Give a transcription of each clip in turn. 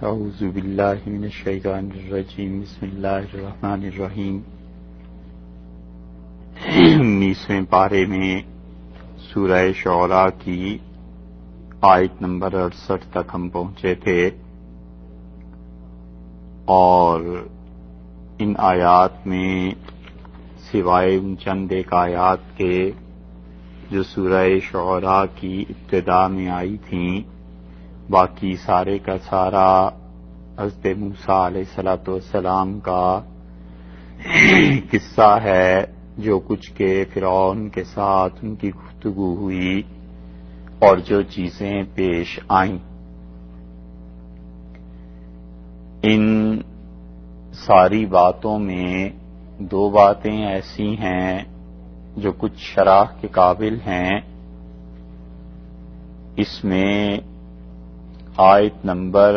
اعوذ باللہ من الشیطان الرجیم بسم اللہ الرحمن الرحیم 19ویں پارے میں سورہ شعراء کی آیت نمبر 68 تک ہم پہنچے تھے، اور ان آیات میں سوائے ان چند ایک آیات کے جو سورہ شعراء کی ابتدا میں آئی تھیں، باقی سارے کا سارا حضرت موسیٰ علیہ السلام کا قصہ ہے، جو کچھ کے فرعون کے ساتھ ان کی گفتگو ہوئی اور جو چیزیں پیش آئیں۔ ان ساری باتوں میں دو باتیں ایسی ہیں جو کچھ شرح کے قابل ہیں۔ اس میں آیت نمبر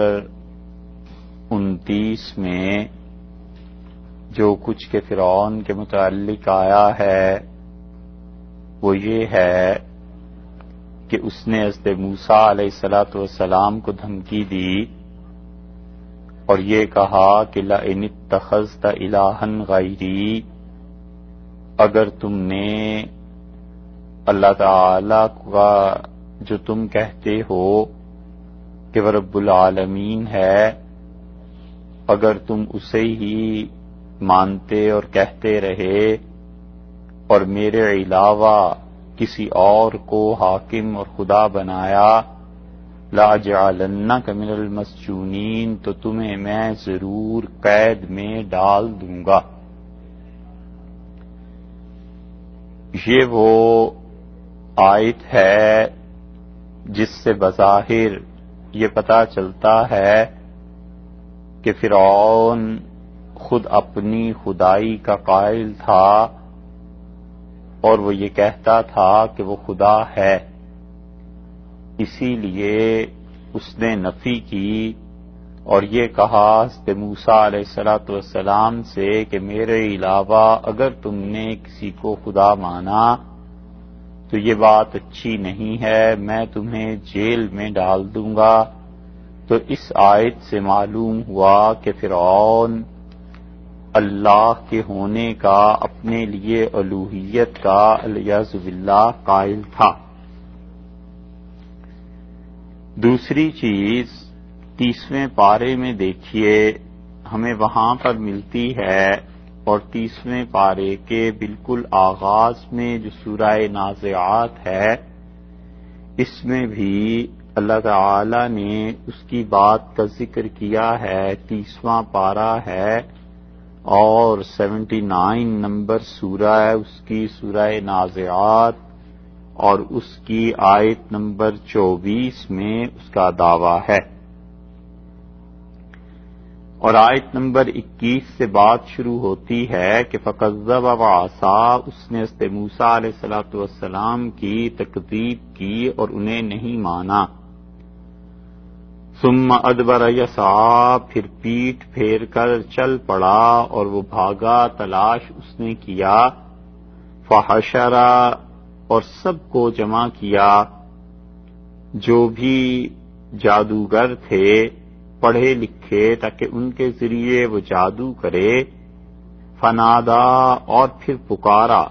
29 میں جو کچھ کے فرعون کے متعلق آیا ہے وہ یہ ہے کہ اس نے حضرت موسیٰ علیہ السلام کو دھمکی دی اور یہ کہا کہ لَإِنِ اتَّخَذْتَ إِلَٰهًا غَيْرِي، اگر تم نے اللہ تعالی کا جو تم کہتے ہو کہ وہ رب العالمین ہے، اگر تم اسے ہی مانتے اور کہتے رہے اور میرے علاوہ کسی اور کو حاکم اور خدا بنایا، لَأَجْعَلَنَّكَ مِنَ الْمَسْجُونِينَ، تو تمہیں میں ضرور قید میں ڈال دوں گا۔ یہ وہ آیت ہے جس سے بظاہر یہ پتہ چلتا ہے کہ فرعون خود اپنی خدائی کا قائل تھا اور وہ یہ کہتا تھا کہ وہ خدا ہے، اسی لیے اس نے نفی کی اور یہ کہا حضرت موسیٰ علیہ السلام سے کہ میرے علاوہ اگر تم نے کسی کو خدا مانا تو یہ بات اچھی نہیں ہے، میں تمہیں جیل میں ڈال دوں گا۔ تو اس آیت سے معلوم ہوا کہ فرعون اللہ کے ہونے کا، اپنے لیے الوہیت کا والعیاذ باللہ قائل تھا۔ دوسری چیز 30ویں پارے میں دیکھیے، ہمیں وہاں پر ملتی ہے، اور 30ویں پارے کے بالکل آغاز میں جو سورہ نازعات ہے، اس میں بھی اللہ تعالی نے اس کی بات کا ذکر کیا ہے۔ 30واں پارہ ہے اور 79 نمبر سورہ ہے اس کی، سورہ نازعات، اور اس کی آیت نمبر 24 میں اس کا دعویٰ ہے، اور آیت نمبر 21 سے بات شروع ہوتی ہے کہ فَكَذَّبَ وَعَصَىٰ، اس نے حضرت موسیٰ علیہ السلام کی تکذیب کی اور انہیں نہیں مانا۔ ثُمَّ أَدْبَرَ يَسْعَىٰ، پھر پیٹھ پھیر کر چل پڑا اور وہ بھاگا، تلاش اس نے کیا۔ فَحَشَرَ، اور سب کو جمع کیا، جو بھی جادوگر تھے پڑھے لکھے، تاکہ ان کے ذریعے وہ جادو کرے۔ فنادا، اور پھر پکارا،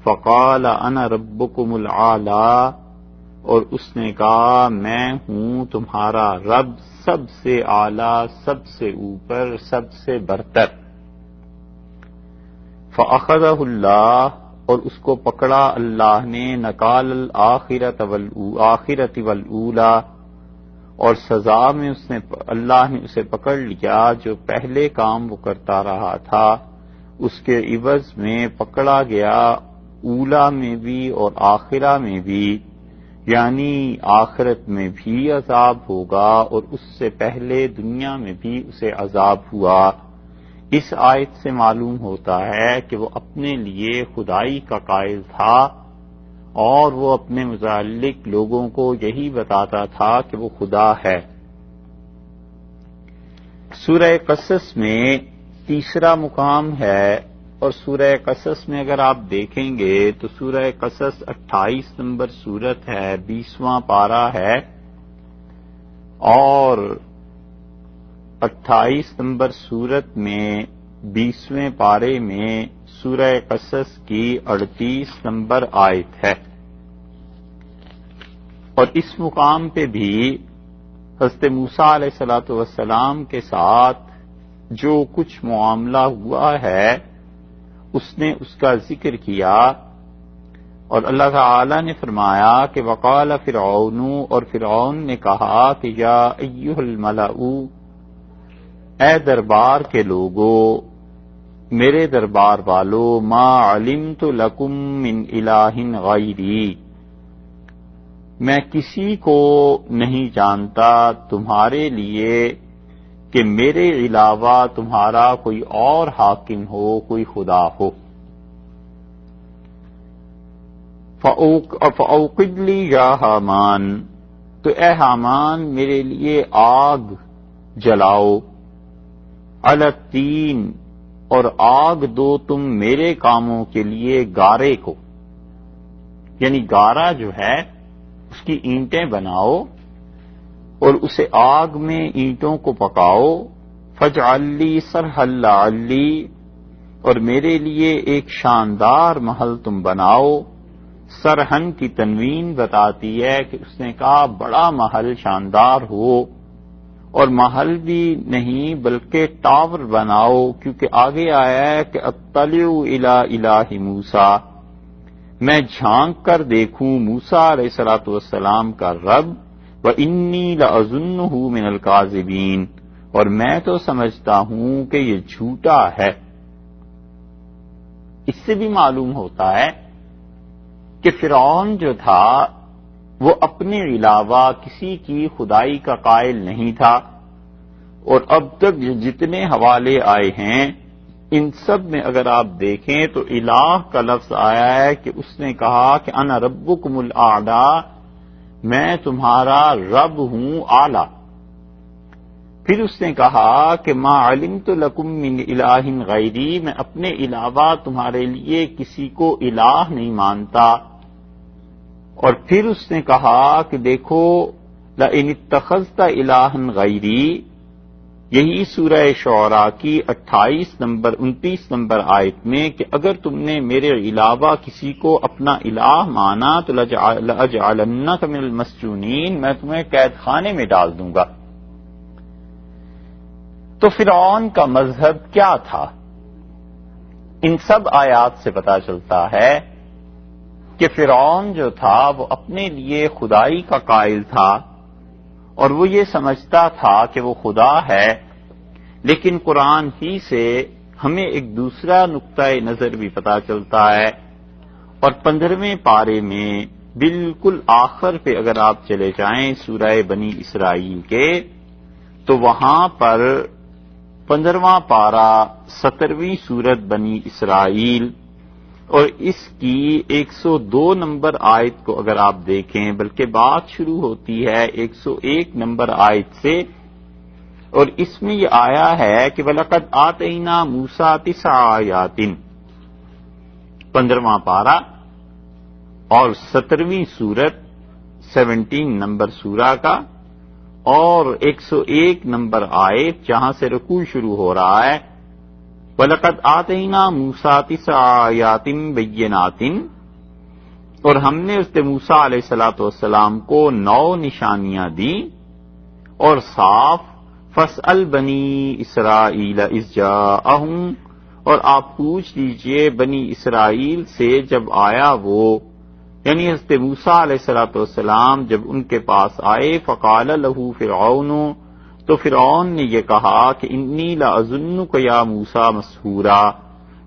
فقال انا ربکم الاعلی، اور اس نے کہا میں ہوں تمہارا رب، سب سے اعلیٰ، سب سے اوپر، سب سے برتر۔ فاخذہ اللہ، اور اس کو پکڑا اللہ نے، نکال الآخرۃ والاولی، اور سزا میں اللہ نے اسے پکڑ لیا جو پہلے کام وہ کرتا رہا تھا، اس کے عوض میں پکڑا گیا اولا میں بھی اور آخرہ میں بھی، یعنی آخرت میں بھی عذاب ہوگا اور اس سے پہلے دنیا میں بھی اسے عذاب ہوا۔ اس آیت سے معلوم ہوتا ہے کہ وہ اپنے لیے خدائی کا قائل تھا اور وہ اپنے متعلق لوگوں کو یہی بتاتا تھا کہ وہ خدا ہے۔ سورہ قصص میں تیسرا مقام ہے، اور سورہ قصص میں اگر آپ دیکھیں گے تو سورہ قصص 28 نمبر سورت ہے، 20واں پارہ ہے، اور 28 نمبر سورت میں 20ویں پارے میں سورہ قصص کی 38 نمبر آیت ہے، اور اس مقام پہ بھی حضرت موسیٰ علیہ الصلوۃ والسلام کے ساتھ جو کچھ معاملہ ہوا ہے اس نے اس کا ذکر کیا، اور اللہ تعالی نے فرمایا کہ وقال فرعون، اور فرعون نے کہا کہ یا ایھا الملأ، اے دربار کے لوگو، میرے دربار والو، ما علمت لکم من الہ غیری، میں کسی کو نہیں جانتا تمہارے لیے کہ میرے علاوہ تمہارا کوئی اور حاکم ہو، کوئی خدا ہو۔ فَأَوْقِدْ لِي يَا حامان، تو اے حامان میرے لیے آگ جلاؤ، عَلَى الطِّينِ، اور آگ دو تم میرے کاموں کے لیے گارے کو، یعنی گارا جو ہے اس کی اینٹیں بناؤ اور اسے آگ میں اینٹوں کو پکاؤ، فَاجْعَل لِّي صَرْحًا لَعَلِّي، اور میرے لیے ایک شاندار محل تم بناؤ۔ سرہن کی تنوین بتاتی ہے کہ اس نے کہا بڑا محل شاندار ہو، اور محل بھی نہیں بلکہ ٹاور بناؤ، کیونکہ آگے آیا ہے کہ اطلع الی الہ موسیٰ، میں جھانک کر دیکھوں موسیٰ علیہ الصلوۃ والسلام کا رب، وانی لأظنہ من الکاذبین، اور میں تو سمجھتا ہوں کہ یہ جھوٹا ہے۔ اس سے بھی معلوم ہوتا ہے کہ فرعون جو تھا وہ اپنے علاوہ کسی کی خدائی کا قائل نہیں تھا، اور اب تک جتنے حوالے آئے ہیں ان سب میں اگر آپ دیکھیں تو الہ کا لفظ آیا ہے کہ اس نے کہا کہ انا ربکم الاعلی، میں تمہارا رب ہوں اعلی۔ پھر اس نے کہا کہ ما علمت لکم من الہ غیری، میں اپنے علاوہ تمہارے لیے کسی کو الہ نہیں مانتا۔ اور پھر اس نے کہا کہ دیکھو لئن اتخذت الہا غیری، یہی سورہ شعراء کی 29 نمبر آیت میں کہ اگر تم نے میرے علاوہ کسی کو اپنا الہ مانا تو لأجعلنک من المسجونین، میں تمہیں قید خانے میں ڈال دوں گا۔ تو فرعون کا مذہب کیا تھا؟ ان سب آیات سے پتہ چلتا ہے کہ فرعون جو تھا وہ اپنے لیے خدائی کا قائل تھا، اور وہ یہ سمجھتا تھا کہ وہ خدا ہے، لیکن قرآن ہی سے ہمیں ایک دوسرا نقطۂ نظر بھی پتہ چلتا ہے، اور 15ویں پارے میں بالکل آخر پہ اگر آپ چلے جائیں سورہ بنی اسرائیل کے، تو وہاں پر 15واں پارہ 17ویں سورت بنی اسرائیل، اور اس کی 102 نمبر آیت کو اگر آپ دیکھیں، بلکہ بات شروع ہوتی ہے 101 نمبر آیت سے، اور اس میں یہ آیا ہے کہ وَلَقَدْ آتَيْنَا مُوسَىٰ 9 آیات، 15واں پارہ اور 17ویں سورت 17 نمبر سورہ کا، اور 101 نمبر آیت جہاں سے رکوع شروع ہو رہا ہے، وَلَقَدْ آتَيْنَا مُوسَىٰ 9 آیات بَيِّنَاتٍ، اور ہم نے حضرت موسیٰ علیہ السلام کو 9 نشانیاں دیں اور صاف، فَاسْأَلْ بَنِي إِسْرَائِيلَ إِذْ جَاءَهُمْ، اور آپ پوچھ لیجئے بنی اسرائیل سے جب آیا وہ، یعنی حضرت موسیٰ علیہ السلام جب ان کے پاس آئے، فَقَالَ لَهُ فِرْعَوْنُ، تو فرعون نے یہ کہا کہ انی لأظنک یا موسیٰ مسحورا،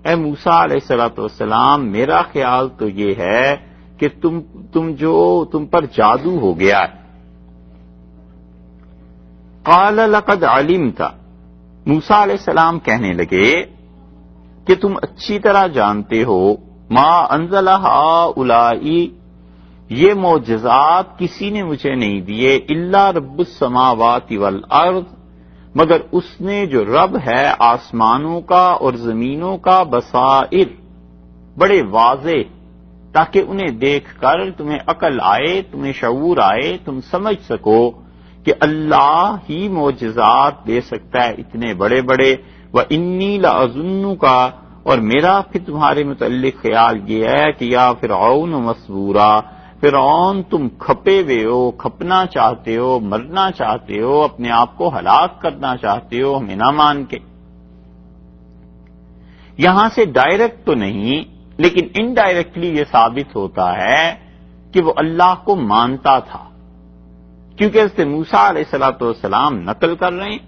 اے موسیٰ علیہ السلام میرا خیال تو یہ ہے کہ تم پر جادو ہو گیا ہے۔ قال لقد علمت، موسیٰ علیہ السلام کہنے لگے کہ تم اچھی طرح جانتے ہو، ما انزل ہؤلاء، یہ معجزات کسی نے مجھے نہیں دیے، الا رب السماوات والارض، مگر اس نے جو رب ہے آسمانوں کا اور زمینوں کا، بصائر، بڑے واضح، تاکہ انہیں دیکھ کر تمہیں عقل آئے، تمہیں شعور آئے، تم سمجھ سکو کہ اللہ ہی معجزات دے سکتا ہے اتنے بڑے بڑے. وَإِنِّي لَأَظُنُّكَ، اور میرا پھر تمہارے متعلق خیال یہ ہے کہ یا فرعون مسبورا، فرعون تم کھپے ہوئے ہو، کھپنا چاہتے ہو، مرنا چاہتے ہو، اپنے آپ کو ہلاک کرنا چاہتے ہو ہمیں نہ مان کے. یہاں سے ڈائریکٹ تو نہیں لیکن انڈائریکٹلی یہ ثابت ہوتا ہے کہ وہ اللہ کو مانتا تھا، کیونکہ حضرت موسیٰ علیہ السلام نقل کر رہے ہیں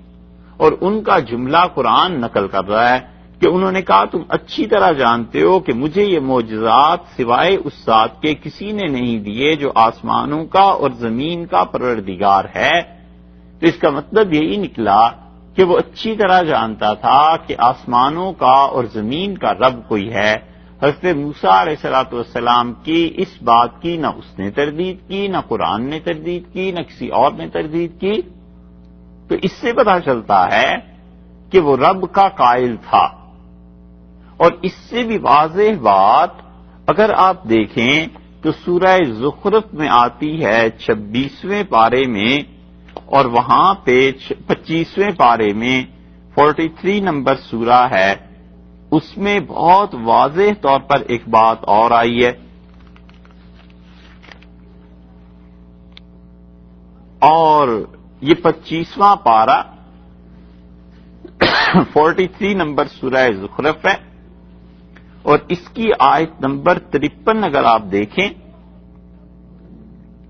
اور ان کا جملہ قرآن نقل کر رہا ہے کہ انہوں نے کہا تم اچھی طرح جانتے ہو کہ مجھے یہ معجزات سوائے اس ذات کے کسی نے نہیں دیے جو آسمانوں کا اور زمین کا پروردگار ہے. تو اس کا مطلب یہی نکلا کہ وہ اچھی طرح جانتا تھا کہ آسمانوں کا اور زمین کا رب کوئی ہے. حضرت موسیٰ علیہ السلام کی اس بات کی نہ اس نے تردید کی، نہ قرآن نے تردید کی، نہ کسی اور نے تردید کی. تو اس سے پتہ چلتا ہے کہ وہ رب کا قائل تھا. اور اس سے بھی واضح بات اگر آپ دیکھیں تو سورہ زخرف میں آتی ہے 26ویں پارے میں، اور وہاں پہ 25ویں پارے میں 43 نمبر سورہ ہے، اس میں بہت واضح طور پر ایک بات اور آئی ہے. اور یہ 25واں پارہ 43 نمبر سورہ زخرف ہے، اور اس کی آیت نمبر 53 اگر آپ دیکھیں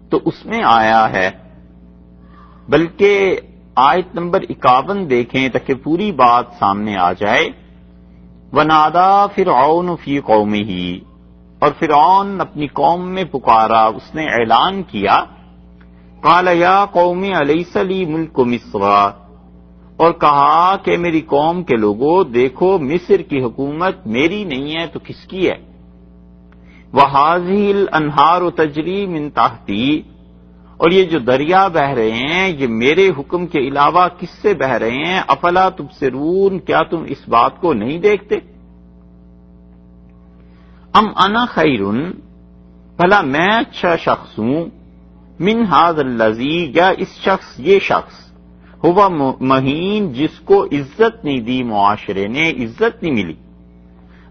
تو اس میں آیا ہے، بلکہ آیت نمبر 51 دیکھیں تاکہ پوری بات سامنے آ جائے. وَنَادَا فِرْعَوْنُ فِي قَوْمِهِ، اور فرعون اپنی قوم میں پکارا، اس نے اعلان کیا، قَالَ يَا قَوْمِ أَلَيْسَ لِي مُلْكُ مِصْرَ، اور کہا کہ میری قوم کے لوگوں دیکھو مصر کی حکومت میری نہیں ہے تو کس کی ہے. وَهَٰذِهِ الْأَنْهَارُ تَجْرِي مِن تَحْتِي، اور یہ جو دریا بہ رہے ہیں یہ میرے حکم کے علاوہ کس سے بہ رہے ہیں. افلا تبصرون، کیا تم اس بات کو نہیں دیکھتے. ام انا خیرن، بھلا میں اچھا شخص ہوں، من ھذا الذی، یا اس شخص یہ شخص، ہوا مہین جس کو عزت نہیں دی، معاشرے نے عزت نہیں ملی.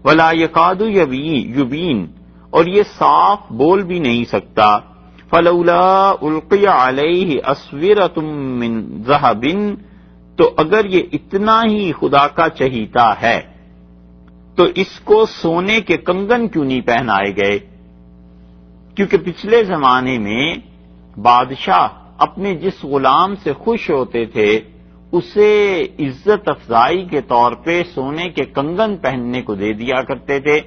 ولا یکاد یبین، اور یہ صاف بول بھی نہیں سکتا. فلولا القی علیہ اسورۃ من ذہب، تو اگر یہ اتنا ہی خدا کا چہیتا ہے تو اس کو سونے کے کنگن کیوں نہیں پہنائے گئے. کیونکہ پچھلے زمانے میں بادشاہ اپنے جس غلام سے خوش ہوتے تھے اسے عزت افزائی کے طور پہ سونے کے کنگن پہننے کو دے دیا کرتے تھے.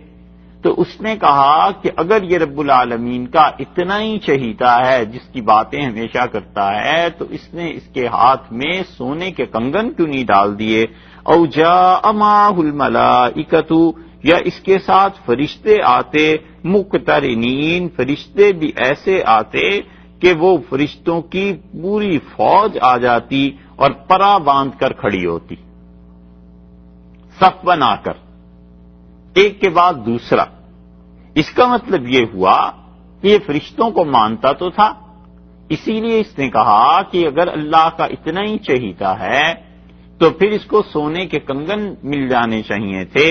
تو اس نے کہا کہ اگر یہ رب العالمین کا اتنا ہی چہیتا ہے جس کی باتیں ہمیشہ کرتا ہے تو اس نے اس کے ہاتھ میں سونے کے کنگن کیوں نہیں ڈال دیے. او جاء معہ الملائکۃ، یا اس کے ساتھ فرشتے آتے، مقترنین، فرشتے بھی ایسے آتے کہ وہ فرشتوں کی پوری فوج آ جاتی اور پرا باندھ کر کھڑی ہوتی، صف بنا کر ایک کے بعد دوسرا. اس کا مطلب یہ ہوا کہ یہ فرشتوں کو مانتا تو تھا، اسی لیے اس نے کہا کہ اگر اللہ کا اتنا ہی چہیتا ہے تو پھر اس کو سونے کے کنگن مل جانے چاہیے تھے،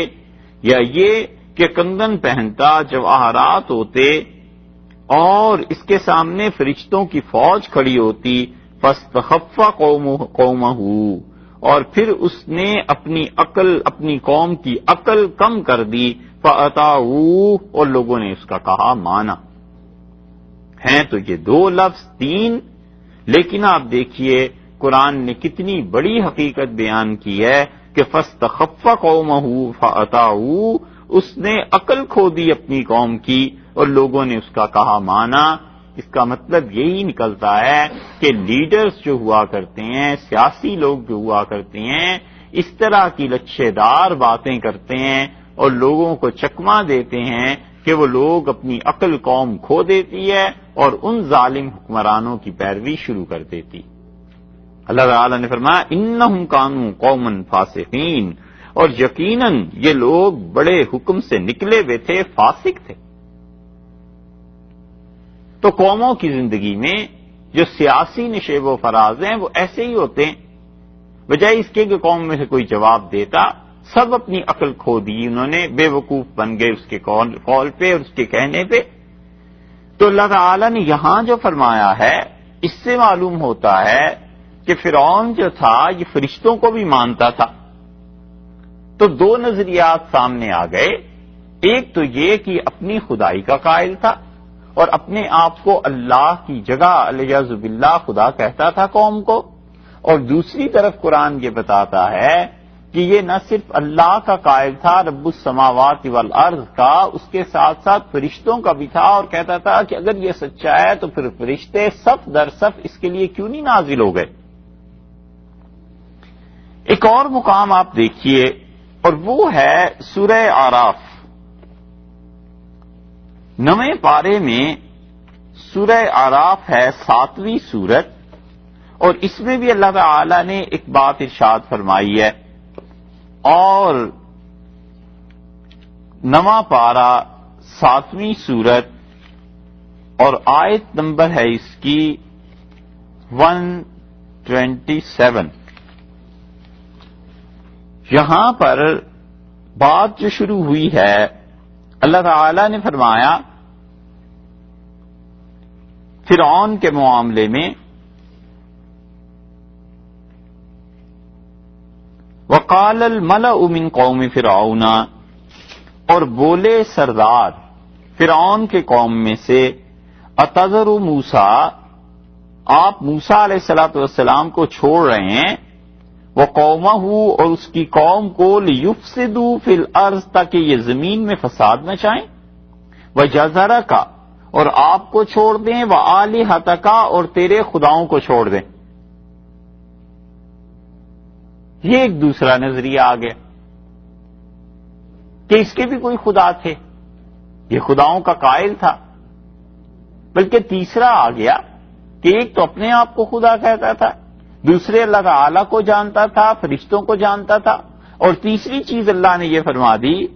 یا یہ کہ کنگن پہنتا، جواہرات ہوتے اور اس کے سامنے فرشتوں کی فوج کھڑی ہوتی. فاستخف قومہ، اور پھر اس نے اپنی قوم کی عقل کم کر دی. فَأَطَاعُوهُ، اور لوگوں نے اس کا کہا مانا. ہیں تو یہ دو لفظ تین، لیکن آپ دیکھیے قرآن نے کتنی بڑی حقیقت بیان کی ہے کہ فَاسْتَخَفَّ قَوْمَهُ فَأَطَاعُوهُ، اس نے عقل کھو دی اپنی قوم کی اور لوگوں نے اس کا کہا مانا. اس کا مطلب یہی نکلتا ہے کہ لیڈرز جو ہوا کرتے ہیں، سیاسی لوگ جو ہوا کرتے ہیں، اس طرح کی لچھے دار باتیں کرتے ہیں اور لوگوں کو چکما دیتے ہیں کہ وہ لوگ اپنی عقل قوم کھو دیتی ہے اور ان ظالم حکمرانوں کی پیروی شروع کر دیتی. اللہ تعالی نے فرمایا انہم کانوا قوما فاسقین، اور یقیناً یہ لوگ بڑے حکم سے نکلے ہوئے تھے، فاسق تھے. تو قوموں کی زندگی میں جو سیاسی نشیب و فراز ہیں وہ ایسے ہی ہوتے ہیں، بجائے اس کے کہ قوم میں سے کوئی جواب دیتا، سب اپنی عقل کھو دی، انہوں نے بے وقوف بن گئے اس کے قول پہ اور اس کے کہنے پہ۔ تو اللہ تعالی نے یہاں جو فرمایا ہے اس سے معلوم ہوتا ہے کہ فرعون جو تھا یہ فرشتوں کو بھی مانتا تھا۔ تو دو نظریات سامنے آ گئے، ایک تو یہ کہ اپنی خدائی کا قائل تھا اور اپنے آپ کو اللہ کی جگہ الیاذ باللہ خدا کہتا تھا قوم کو، اور دوسری طرف قرآن یہ بتاتا ہے کہ یہ نہ صرف اللہ کا قائل تھا رب السماوات والارض کا، اس کے ساتھ ساتھ فرشتوں کا بھی تھا، اور کہتا تھا کہ اگر یہ سچا ہے تو پھر فرشتے صف در صف اس کے لیے کیوں نہیں نازل ہو گئے۔ ایک اور مقام آپ دیکھیے اور وہ ہے سورہ اعراف، 9ویں پارے میں سورہ اعراف ہے 7ویں سورت، اور اس میں بھی اللہ تعالی نے ایک بات ارشاد فرمائی ہے، اور 9واں پارہ 7ویں سورت اور آیت نمبر ہے اس کی 127۔ یہاں پر بات جو شروع ہوئی ہے اللہ تعالی نے فرمایا فرعون کے معاملے میں، وقال الملأ من قوم فرعون، اور بولے سردار فرعون کے قوم میں سے، اتذر موسیٰ، آپ موسیٰ علیہ الصلوۃ والسلام کو چھوڑ رہے ہیں، وقومہ، اور اس کی قوم کو، لیفسدوا فی الارض، تاکہ یہ زمین میں فساد نہ چاہیں، وجزرک، اور آپ کو چھوڑ دیں، وآلہتک، اور تیرے خداؤں کو چھوڑ دیں۔ یہ ایک دوسرا نظریہ آ گیا کہ اس کے بھی کوئی خدا تھے، یہ خداؤں کا قائل تھا، بلکہ تیسرا آ گیا کہ ایک تو اپنے آپ کو خدا کہتا تھا، دوسرے اللہ تعالی کو جانتا تھا، فرشتوں کو جانتا تھا، اور تیسری چیز اللہ نے یہ فرما دی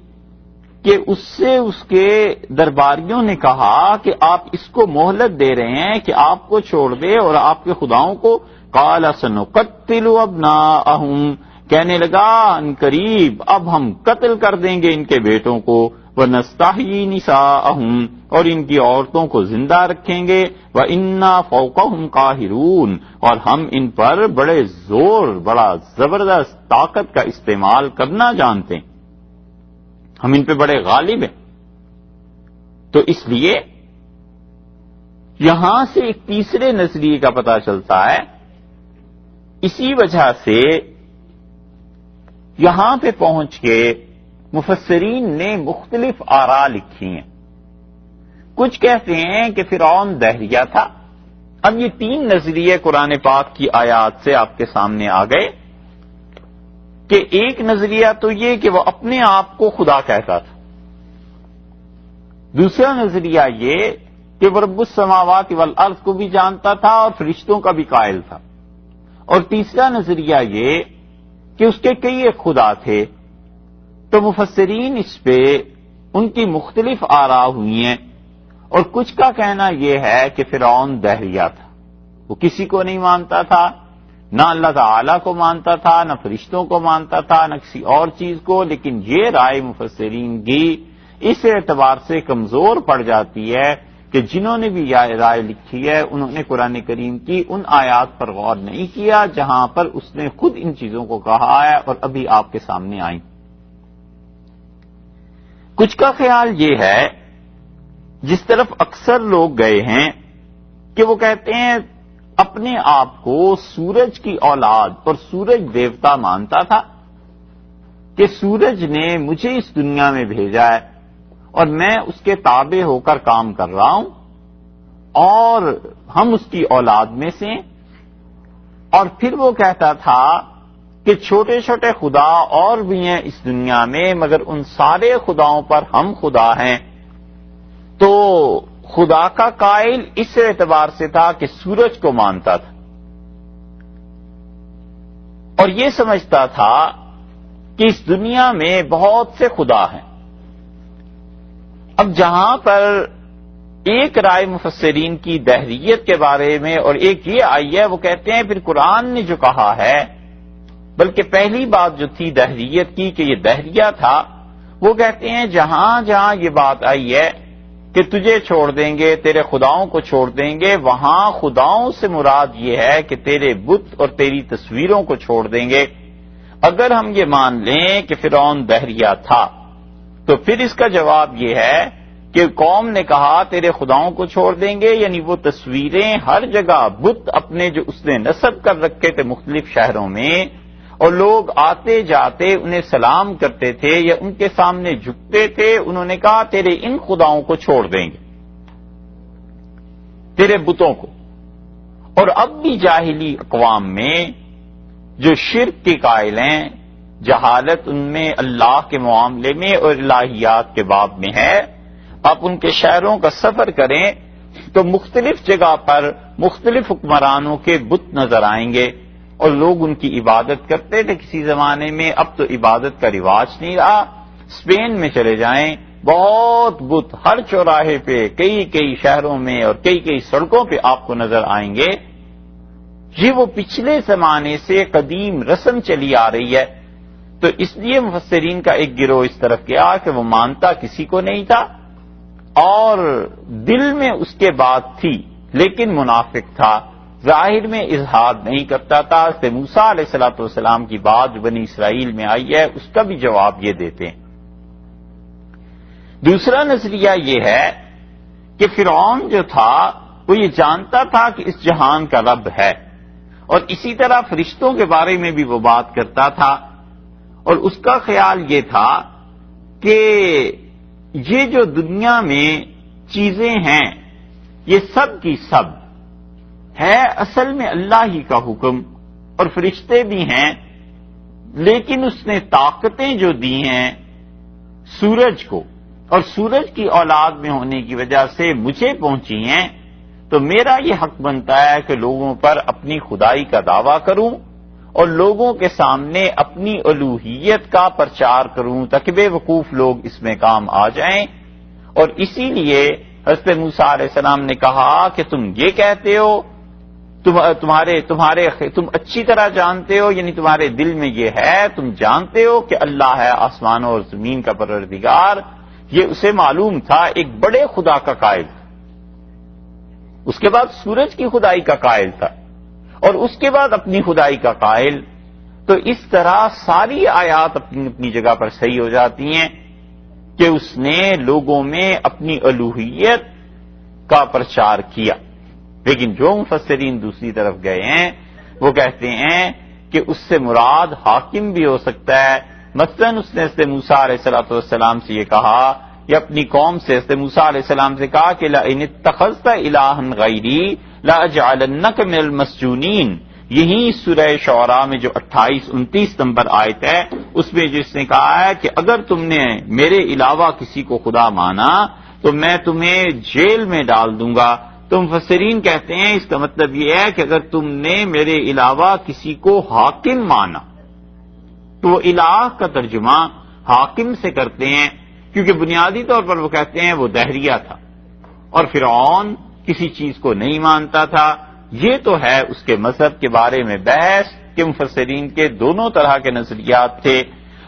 کہ اس سے اس کے درباریوں نے کہا کہ آپ اس کو مہلت دے رہے ہیں کہ آپ کو چھوڑ دے اور آپ کے خداؤں کو، قال سنقتل ابناءہم، کہنے لگا ان قریب اب ہم قتل کر دیں گے ان کے بیٹوں کو، ونستحیی نساءہم، اور ان کی عورتوں کو زندہ رکھیں گے، وَإِنَّا فَوْقَهُمْ قَاهِرُونَ، اور ہم ان پر بڑے زور، بڑا زبردست طاقت کا استعمال کرنا جانتے ہیں، ہم ان پہ بڑے غالب ہیں۔ تو اس لیے یہاں سے ایک تیسرے نظریے کا پتہ چلتا ہے، اسی وجہ سے یہاں پہ پہنچ کے مفسرین نے مختلف آراء لکھی ہیں۔ کچھ کہتے ہیں کہ فرعون دہریہ تھا۔ اب یہ تین نظریے قرآن پاک کی آیات سے آپ کے سامنے آ گئے کہ ایک نظریہ تو یہ کہ وہ اپنے آپ کو خدا کہتا تھا، دوسرا نظریہ یہ کہ وہ رب السماوات والارض کو بھی جانتا تھا اور فرشتوں کا بھی قائل تھا، اور تیسرا نظریہ یہ کہ اس کے کئی ایک خدا تھے۔ تو مفسرین اس پہ ان کی مختلف آراء ہوئی ہیں، اور کچھ کا کہنا یہ ہے کہ فرعون دہریہ تھا، وہ کسی کو نہیں مانتا تھا، نہ اللہ تعالی کو مانتا تھا، نہ فرشتوں کو مانتا تھا، نہ کسی اور چیز کو۔ لیکن یہ رائے مفسرین کی اس اعتبار سے کمزور پڑ جاتی ہے کہ جنہوں نے بھی یہ رائے لکھی ہے انہوں نے قرآن کریم کی ان آیات پر غور نہیں کیا جہاں پر اس نے خود ان چیزوں کو کہا ہے اور ابھی آپ کے سامنے آئیں۔ کچھ کا خیال یہ ہے، جس طرف اکثر لوگ گئے ہیں، کہ وہ کہتے ہیں اپنے آپ کو سورج کی اولاد اور سورج دیوتا مانتا تھا، کہ سورج نے مجھے اس دنیا میں بھیجا ہے اور میں اس کے تابع ہو کر کام کر رہا ہوں، اور ہم اس کی اولاد میں سے ہیں۔ اور پھر وہ کہتا تھا کہ چھوٹے چھوٹے خدا اور بھی ہیں اس دنیا میں، مگر ان سارے خداؤں پر ہم خدا ہیں۔ تو خدا کا قائل اس اعتبار سے تھا کہ سورج کو مانتا تھا، اور یہ سمجھتا تھا کہ اس دنیا میں بہت سے خدا ہیں۔ اب جہاں پر ایک رائے مفسرین کی دہریت کے بارے میں اور ایک یہ آئی ہے، وہ کہتے ہیں پھر قرآن نے جو کہا ہے، بلکہ پہلی بات جو تھی دہریت کی کہ یہ دہریہ تھا، وہ کہتے ہیں جہاں جہاں یہ بات آئی ہے کہ تجھے چھوڑ دیں گے، تیرے خداؤں کو چھوڑ دیں گے، وہاں خداؤں سے مراد یہ ہے کہ تیرے بت اور تیری تصویروں کو چھوڑ دیں گے۔ اگر ہم یہ مان لیں کہ فرعون دہریہ تھا تو پھر اس کا جواب یہ ہے کہ قوم نے کہا تیرے خداؤں کو چھوڑ دیں گے، یعنی وہ تصویریں ہر جگہ بت اپنے جو اس نے نصب کر رکھے تھے مختلف شہروں میں، اور لوگ آتے جاتے انہیں سلام کرتے تھے یا ان کے سامنے جھکتے تھے، انہوں نے کہا تیرے ان خداؤں کو چھوڑ دیں گے، تیرے بتوں کو۔ اور اب بھی جاہلی اقوام میں جو شرک کے قائل ہیں، جہالت ان میں اللہ کے معاملے میں اور الہیات کے باب میں ہے، آپ ان کے شہروں کا سفر کریں تو مختلف جگہ پر مختلف حکمرانوں کے بت نظر آئیں گے، اور لوگ ان کی عبادت کرتے تھے کسی زمانے میں، اب تو عبادت کا رواج نہیں رہا۔ اسپین میں چلے جائیں، بہت بت ہر چوراہے پہ، کئی کئی شہروں میں اور کئی کئی سڑکوں پہ آپ کو نظر آئیں گے۔ یہ وہ پچھلے زمانے سے قدیم رسم چلی آ رہی ہے، تو اس لیے مفسرین کا ایک گروہ اس طرف گیا کہ وہ مانتا کسی کو نہیں تھا اور دل میں اس کے بات تھی لیکن منافق تھا، ظاہر میں اظہار نہیں کرتا تھا۔ موسیٰ علیہ السلام کی بات جو بنی اسرائیل میں آئی ہے اس کا بھی جواب یہ دیتے ہیں۔ دوسرا نظریہ یہ ہے کہ فرعون جو تھا وہ یہ جانتا تھا کہ اس جہان کا رب ہے، اور اسی طرح فرشتوں کے بارے میں بھی وہ بات کرتا تھا، اور اس کا خیال یہ تھا کہ یہ جو دنیا میں چیزیں ہیں یہ سب کی سب ہے اصل میں اللہ ہی کا حکم، اور فرشتے بھی ہیں، لیکن اس نے طاقتیں جو دی ہیں سورج کو، اور سورج کی اولاد میں ہونے کی وجہ سے مجھے پہنچی ہیں، تو میرا یہ حق بنتا ہے کہ لوگوں پر اپنی خدائی کا دعویٰ کروں اور لوگوں کے سامنے اپنی الوہیت کا پرچار کروں تاکہ بے وقوف لوگ اس میں کام آ جائیں۔ اور اسی لیے حضرت موسیٰ علیہ السلام نے کہا کہ تم یہ کہتے ہو، تم اچھی طرح جانتے ہو، یعنی تمہارے دل میں یہ ہے، تم جانتے ہو کہ اللہ ہے آسمانوں اور زمین کا پروردگار۔ یہ اسے معلوم تھا، ایک بڑے خدا کا قائل تھا، اس کے بعد سورج کی خدائی کا قائل تھا، اور اس کے بعد اپنی خدائی کا قائل۔ تو اس طرح ساری آیات اپنی اپنی جگہ پر صحیح ہو جاتی ہیں کہ اس نے لوگوں میں اپنی الوہیت کا پرچار کیا۔ لیکن جو مفسرین دوسری طرف گئے ہیں وہ کہتے ہیں کہ اس سے مراد حاکم بھی ہو سکتا ہے۔ مثلاً اس نے حضرت موسیٰ علیہ السلام سے یہ کہا، یا اپنی قوم سے حضرت موسیٰ علیہ السلام سے کہا کہ لَإِنِ اتَّخَذْتَ إِلَٰهًا غَيْرِي لَأَجْعَلَنَّكَ مِنَ الْمَسْجُونِينَ۔ یہی سورہ شعراء میں جو 28-29 نمبر آیت ہے اس میں جس نے کہا ہے کہ اگر تم نے میرے علاوہ کسی کو خدا مانا تو میں تمہیں جیل میں ڈال دوں گا۔ تو مفسرین کہتے ہیں اس کا مطلب یہ ہے کہ اگر تم نے میرے علاوہ کسی کو حاکم مانا تو وہ الہ کا ترجمہ حاکم سے کرتے ہیں، کیونکہ بنیادی طور پر وہ کہتے ہیں وہ دہریہ تھا اور فرعون کسی چیز کو نہیں مانتا تھا۔ یہ تو ہے اس کے مذہب کے بارے میں بحث کہ مفسرین کے دونوں طرح کے نظریات تھے۔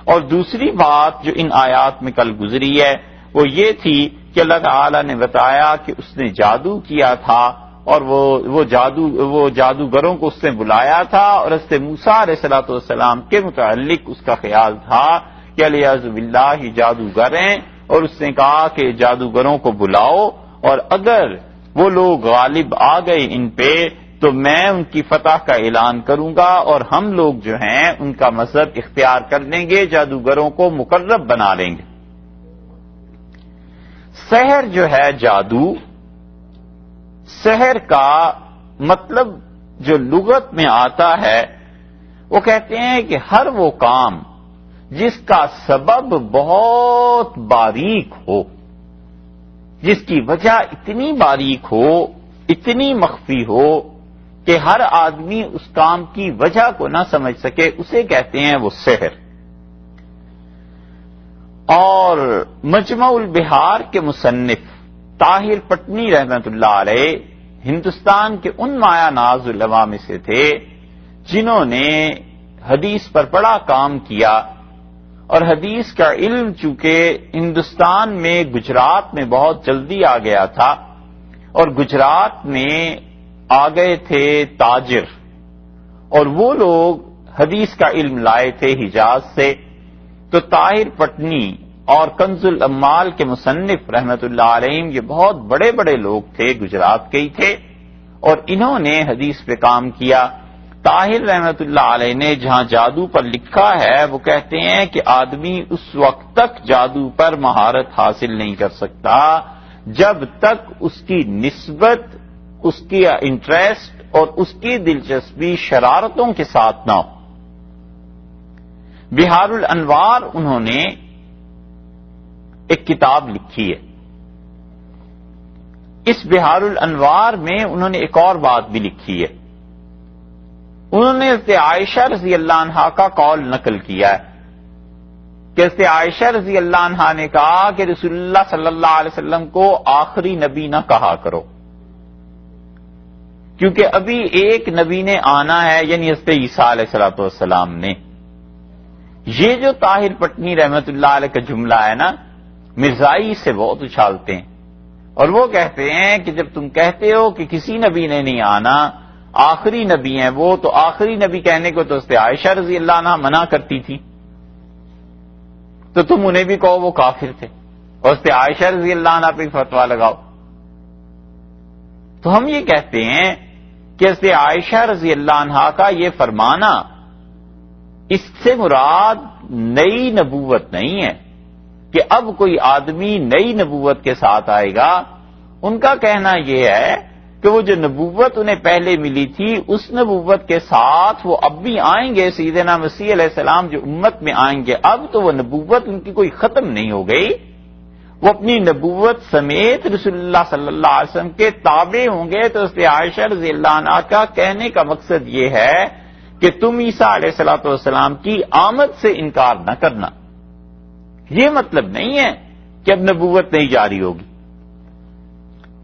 اور دوسری بات جو ان آیات میں کل گزری ہے وہ یہ تھی کہ اللہ تعالیٰ نے بتایا کہ اس نے جادو کیا تھا، اور وہ جادوگروں کو اس نے بلایا تھا، اور حضرت موسیٰ علیہ السلام کے متعلق اس کا خیال تھا کہ الیاذ باللہ یہ جادوگر ہیں، اور اس نے کہا کہ جادوگروں کو بلاؤ، اور اگر وہ لوگ غالب آ گئے ان پہ تو میں ان کی فتح کا اعلان کروں گا، اور ہم لوگ جو ہیں ان کا مذہب اختیار کر لیں گے، جادوگروں کو مقرب بنا لیں گے۔ سحر جو ہے جادو، سحر کا مطلب جو لغت میں آتا ہے وہ کہتے ہیں کہ ہر وہ کام جس کا سبب بہت باریک ہو، جس کی وجہ اتنی باریک ہو، اتنی مخفی ہو کہ ہر آدمی اس کام کی وجہ کو نہ سمجھ سکے، اسے کہتے ہیں وہ سحر۔ اور مجمع البحار کے مصنف طاہر پٹنی رحمت اللہ علیہ ہندوستان کے ان مایا ناز علماء میں سے تھے جنہوں نے حدیث پر بڑا کام کیا، اور حدیث کا علم چونکہ ہندوستان میں گجرات میں بہت جلدی آ گیا تھا، اور گجرات میں آ گئے تھے تاجر، اور وہ لوگ حدیث کا علم لائے تھے حجاز سے، تو طاہر پٹنی اور کنز الامال کے مصنف رحمت اللہ علیہم یہ بہت بڑے بڑے لوگ تھے، گجرات کے ہی تھے، اور انہوں نے حدیث پہ کام کیا۔ طاہر رحمت اللہ علیہ نے جہاں جادو پر لکھا ہے وہ کہتے ہیں کہ آدمی اس وقت تک جادو پر مہارت حاصل نہیں کر سکتا جب تک اس کی نسبت، اس کی انٹرسٹ اور اس کی دلچسپی شرارتوں کے ساتھ نہ ہو۔ بہار الانوار انہوں نے ایک کتاب لکھی ہے، اس بہار الانوار میں انہوں نے ایک اور بات بھی لکھی ہے۔ انہوں نے حضرت عائشہ رضی اللہ عنہا کا قول نقل کیا ہے کہ حضرت عائشہ رضی اللہ عنہا نے کہا کہ رسول اللہ صلی اللہ علیہ وسلم کو آخری نبی نہ کہا کرو، کیونکہ ابھی ایک نبی نے آنا ہے، یعنی حضرت عیسیٰ علیہ الصلوۃ والسلام نے۔ یہ جو طاہر پٹنی رحمت اللہ علیہ کا جملہ ہے نا، مرزائی سے بہت اچھالتے ہیں، اور وہ کہتے ہیں کہ جب تم کہتے ہو کہ کسی نبی نے نہیں آنا، آخری نبی ہیں وہ، تو آخری نبی کہنے کو تو حضرت عائشہ رضی اللہ عنہا منع کرتی تھی، تو تم انہیں بھی کہو وہ کافر تھے، اور حضرت عائشہ رضی اللہ عنہا پہ فتویٰ لگاؤ۔ تو ہم یہ کہتے ہیں کہ حضرت عائشہ رضی اللہ عنہا کا یہ فرمانا، اس سے مراد نئی نبوت نہیں ہے کہ اب کوئی آدمی نئی نبوت کے ساتھ آئے گا۔ ان کا کہنا یہ ہے کہ وہ جو نبوت انہیں پہلے ملی تھی اس نبوت کے ساتھ وہ اب بھی آئیں گے، سیدنا مسیح علیہ السلام جو امت میں آئیں گے، اب تو وہ نبوت ان کی کوئی ختم نہیں ہو گئی، وہ اپنی نبوت سمیت رسول اللہ صلی اللہ علیہ وسلم کے تابع ہوں گے۔ تو حضرت عائشہ رضی اللہ عنہا کا کہنے کا مقصد یہ ہے کہ تم عیسیٰ علیہ الصلوۃ والسلام کی آمد سے انکار نہ کرنا، یہ مطلب نہیں ہے کہ اب نبوت نہیں جاری ہوگی۔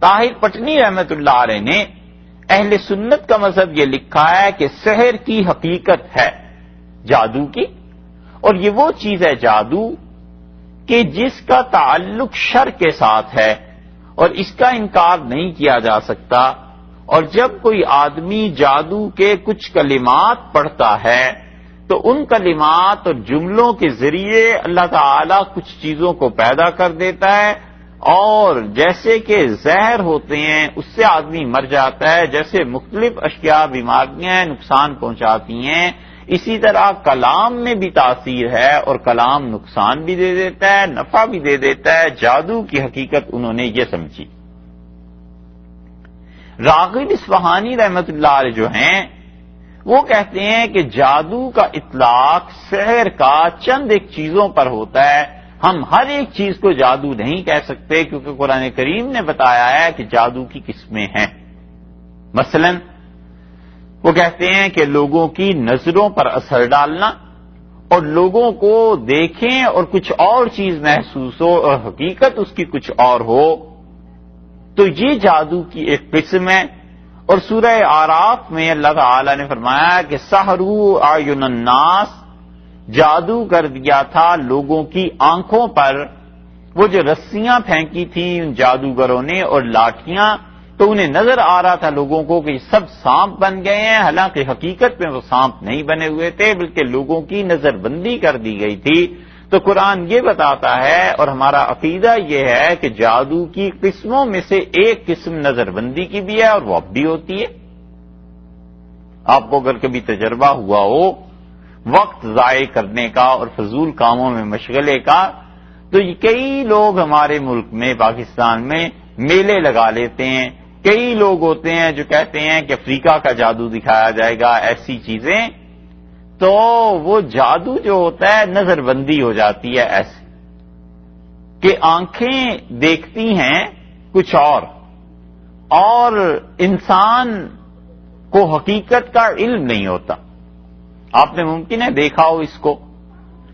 طاہر پٹنی رحمت اللہ علیہ نے اہل سنت کا مذہب یہ لکھا ہے کہ سحر کی حقیقت ہے جادو کی، اور یہ وہ چیز ہے جادو کہ جس کا تعلق شر کے ساتھ ہے اور اس کا انکار نہیں کیا جا سکتا، اور جب کوئی آدمی جادو کے کچھ کلمات پڑھتا ہے تو ان کلمات اور جملوں کے ذریعے اللہ تعالیٰ کچھ چیزوں کو پیدا کر دیتا ہے، اور جیسے کہ زہر ہوتے ہیں اس سے آدمی مر جاتا ہے، جیسے مختلف اشیاء بیماریاں نقصان پہنچاتی ہیں، اسی طرح کلام میں بھی تاثیر ہے اور کلام نقصان بھی دے دیتا ہے، نفع بھی دے دیتا ہے۔ جادو کی حقیقت انہوں نے یہ سمجھی۔ راغب اصفہانی رحمت اللہ علیہ جو ہیں وہ کہتے ہیں کہ جادو کا اطلاق سحر کا چند ایک چیزوں پر ہوتا ہے، ہم ہر ایک چیز کو جادو نہیں کہہ سکتے، کیونکہ قرآن کریم نے بتایا ہے کہ جادو کی قسمیں ہیں۔ مثلا وہ کہتے ہیں کہ لوگوں کی نظروں پر اثر ڈالنا، اور لوگوں کو دیکھیں اور کچھ اور چیز محسوس ہو اور حقیقت اس کی کچھ اور ہو، تو یہ جادو کی ایک قسم ہے۔ اور سورہ اعراف میں اللہ تعالی نے فرمایا کہ سحروا اعین الناس، جادو کر دیا تھا لوگوں کی آنکھوں پر، وہ جو رسیاں پھینکی تھیں ان جادوگروں نے اور لاٹھیاں، تو انہیں نظر آ رہا تھا لوگوں کو کہ یہ سب سانپ بن گئے ہیں، حالانکہ حقیقت میں وہ سانپ نہیں بنے ہوئے تھے بلکہ لوگوں کی نظر بندی کر دی گئی تھی۔ تو قرآن یہ بتاتا ہے، اور ہمارا عقیدہ یہ ہے کہ جادو کی قسموں میں سے ایک قسم نظر بندی کی بھی ہے، اور وہ اب بھی ہوتی ہے۔ آپ کو اگر کبھی تجربہ ہوا ہو وقت ضائع کرنے کا اور فضول کاموں میں مشغلے کا، تو یہ کئی لوگ ہمارے ملک میں پاکستان میں میلے لگا لیتے ہیں، کئی لوگ ہوتے ہیں جو کہتے ہیں کہ افریقہ کا جادو دکھایا جائے گا، ایسی چیزیں، تو وہ جادو جو ہوتا ہے نظر بندی ہو جاتی ہے ایسے کہ آنکھیں دیکھتی ہیں کچھ اور انسان کو حقیقت کا علم نہیں ہوتا۔ آپ نے ممکن ہے دیکھا ہو اس کو،